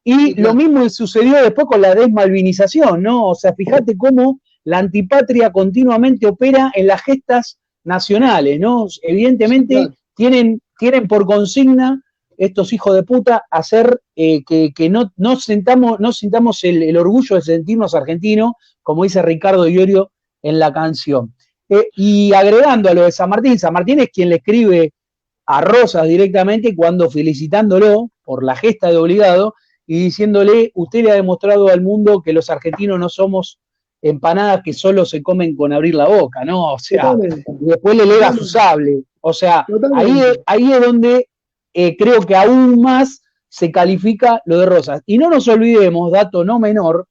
y lo mismo sucedió después con la desmalvinización, ¿no? O sea, fíjate cómo la antipatria continuamente opera en las gestas nacionales, ¿no? Evidentemente tienen por consigna estos hijos de puta hacer que no sintamos el orgullo de sentirnos argentinos, como dice Ricardo Iorio en la canción. Y agregando a lo de San Martín es quien le escribe a Rosas directamente cuando felicitándolo por la gesta de obligado y diciéndole, usted le ha demostrado al mundo que los argentinos no somos empanadas que solo se comen con abrir la boca, ¿no? O sea, después le lega su sable. O sea, ahí es donde creo que aún más se califica lo de Rosas. Y no nos olvidemos, dato no menor,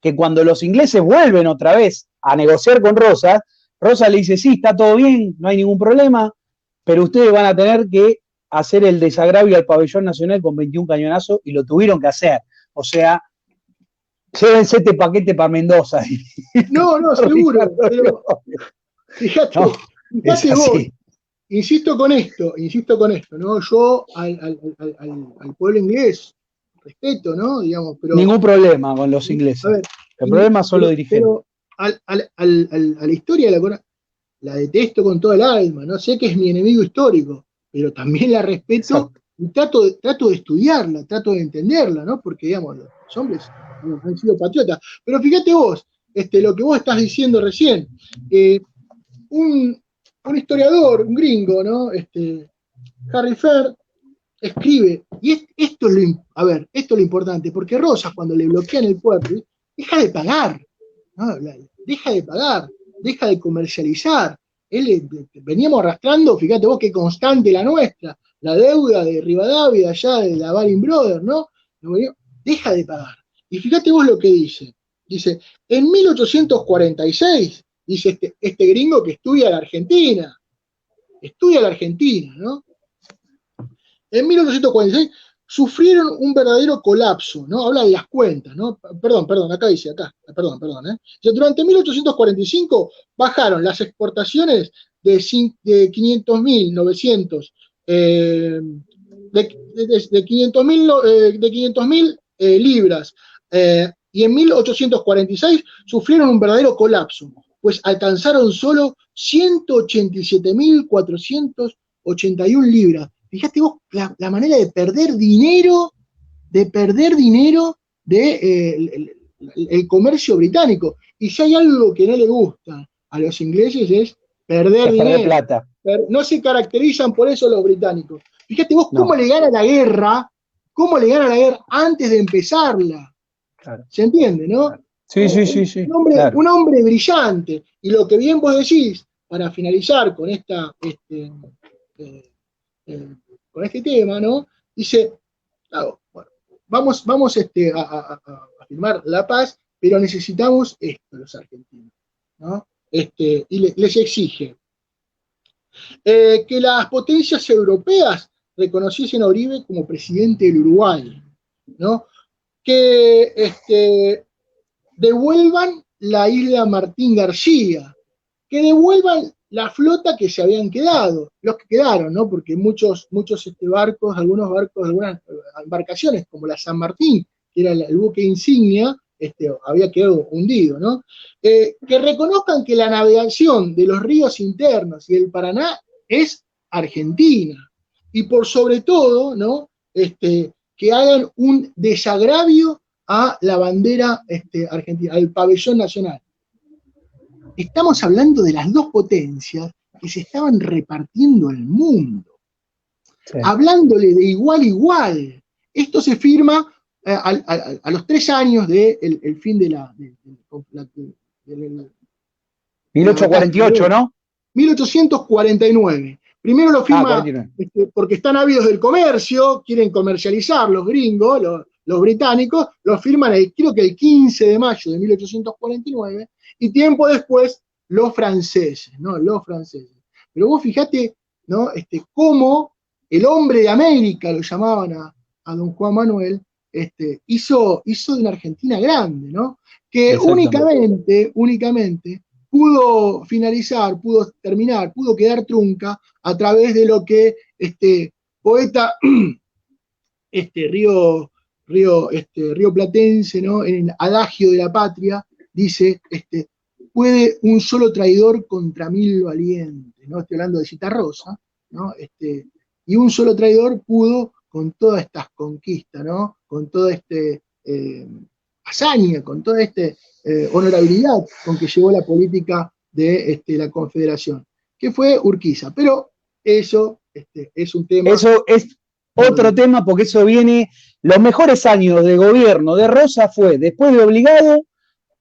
que cuando los ingleses vuelven otra vez a negociar con Rosas, Rosas le dice, sí, está todo bien, no hay ningún problema, pero ustedes van a tener que hacer el desagravio al pabellón nacional con 21 cañonazos, y lo tuvieron que hacer. O sea, llévense este paquete para Mendoza. No, seguro, pero fíjate vos, insisto con esto, ¿no? Yo al pueblo inglés respeto, ¿no? Digamos, pero ningún problema con los ingleses. Ver, el problema son los dirigentes. Pero a la historia la detesto con todo el alma, no sé que es mi enemigo histórico, pero también la respeto y trato de estudiarla, trato de entenderla, ¿no? Porque, digamos, los hombres han sido patriotas. Pero fíjate vos, lo que vos estás diciendo recién, un historiador, un gringo, ¿no? Harry Fair, escribe, y esto es lo importante, porque Rosas, cuando le bloquean el puerto, deja de pagar, ¿no? Deja de comercializar. Veníamos arrastrando, fíjate vos qué constante la nuestra, la deuda de Rivadavia, allá de la Baring Brothers, ¿no? Deja de pagar. Y fíjate vos lo que dice. Dice, en 1846, dice este gringo que estudia la Argentina, ¿no? En 1846 sufrieron un verdadero colapso, ¿no? Habla de las cuentas, ¿no? Perdón, acá dice, perdón. Durante 1845 bajaron las exportaciones de 500.000 libras, y en 1846 sufrieron un verdadero colapso, pues alcanzaron solo 187.481 libras. Fíjate vos la manera de perder dinero el comercio británico. Y si hay algo que no le gusta a los ingleses es perder dinero. Plata. No se caracterizan por eso los británicos. Fíjate vos cómo le gana la guerra antes de empezarla. Claro. ¿Se entiende, no? Claro. Sí. Un hombre brillante. Y lo que bien vos decís, para finalizar con con este tema, ¿no? Dice, claro, bueno, vamos a firmar la paz, pero necesitamos esto, los argentinos, ¿no? Y les exige que las potencias europeas reconociesen a Uribe como presidente del Uruguay, ¿no? Que devuelvan la isla Martín García, que devuelvan la flota que se habían quedado, los que quedaron, ¿no? Porque muchos algunas embarcaciones, como la San Martín, que era el buque insignia, había quedado hundido, ¿no? Que reconozcan que la navegación de los ríos internos y el Paraná es argentina, y por sobre todo, ¿no? Que hagan un desagravio a la bandera argentina, al pabellón nacional. Estamos hablando de las dos potencias que se estaban repartiendo el mundo, hablándole de igual a igual. Esto se firma a los 3 años del fin de la... 1848, ¿no? 1849. Primero lo firma porque están ávidos del comercio, quieren comercializar los gringos, los británicos, lo firman creo que el 15 de mayo de 1849, y tiempo después los franceses, ¿no? Pero vos fijate, ¿no? Cómo el hombre de América, lo llamaban a don Juan Manuel, hizo de una Argentina grande, ¿no? Que únicamente pudo finalizar, pudo terminar, pudo quedar trunca a través de lo que poeta Río Platense, ¿no? En el Adagio de la Patria, dice, puede un solo traidor contra 1000 valientes, ¿no? Estoy hablando de Citarrosa, ¿no? Y un solo traidor pudo con todas estas conquistas, ¿no? Con toda hazaña, con toda honorabilidad con que llevó la política de la Confederación, que fue Urquiza. Pero eso es un tema... Eso es otro tema, porque eso viene... Los mejores años de gobierno de Rosa fue después de Obligado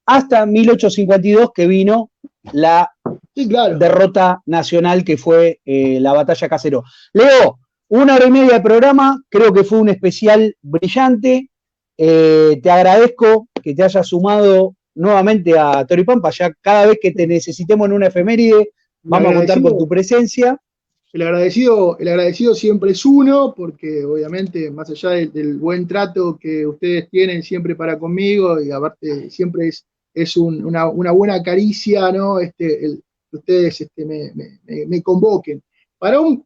hasta 1852, que vino la derrota nacional, que fue la batalla Caseró. Leo, 1 hora y media de programa, creo que fue un especial brillante. Te agradezco que te hayas sumado nuevamente a Toro y Pampa. Ya cada vez que te necesitemos en una efeméride, vamos a contar con tu presencia. El agradecido siempre es uno, porque obviamente, más allá del buen trato que ustedes tienen siempre para conmigo, y aparte siempre es una buena caricia, ¿no? Que ustedes me convoquen.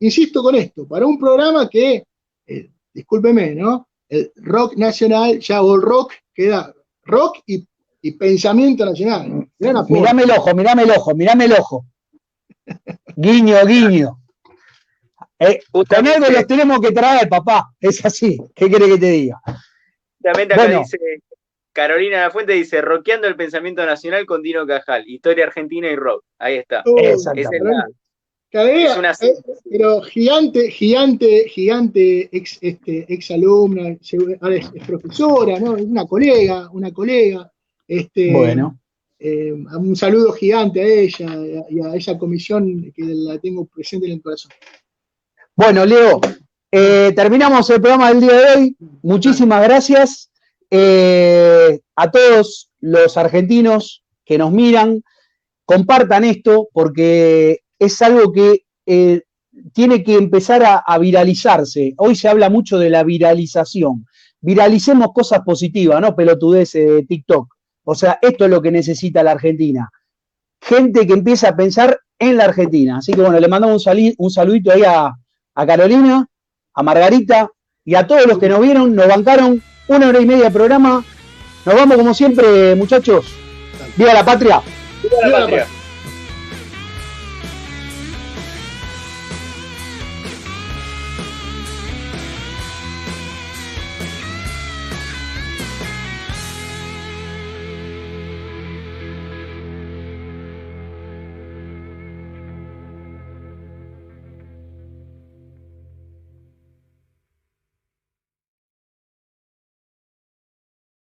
Insisto con esto, para un programa que, discúlpeme, ¿no? El rock nacional, ya o el rock queda rock y pensamiento nacional. Mirame el ojo. Guiño. Con algo los tenemos que traer, papá. Es así. ¿Qué querés que te diga? Justamente acá dice, Carolina La Fuente dice, rockeando el pensamiento nacional con Dino Cajal, historia argentina y rock. Ahí está. Esa es una pero gigante, ex alumna, ahora es profesora, ¿no? Una colega. Bueno. Un saludo gigante a ella y a esa comisión que la tengo presente en el corazón. Bueno, Leo, terminamos el programa del día de hoy. Muchísimas gracias a todos los argentinos que nos miran. Compartan esto porque es algo que tiene que empezar a viralizarse. Hoy se habla mucho de la viralización. Viralicemos cosas positivas, no pelotudeces de TikTok. O sea, esto es lo que necesita la Argentina. Gente que empieza a pensar en la Argentina. Así que bueno, le mandamos un saludito ahí a Carolina, a Margarita y a todos los que nos vieron, nos bancaron 1 hora y media de programa. Nos vamos como siempre, muchachos. ¡Viva la patria! ¡Viva la patria!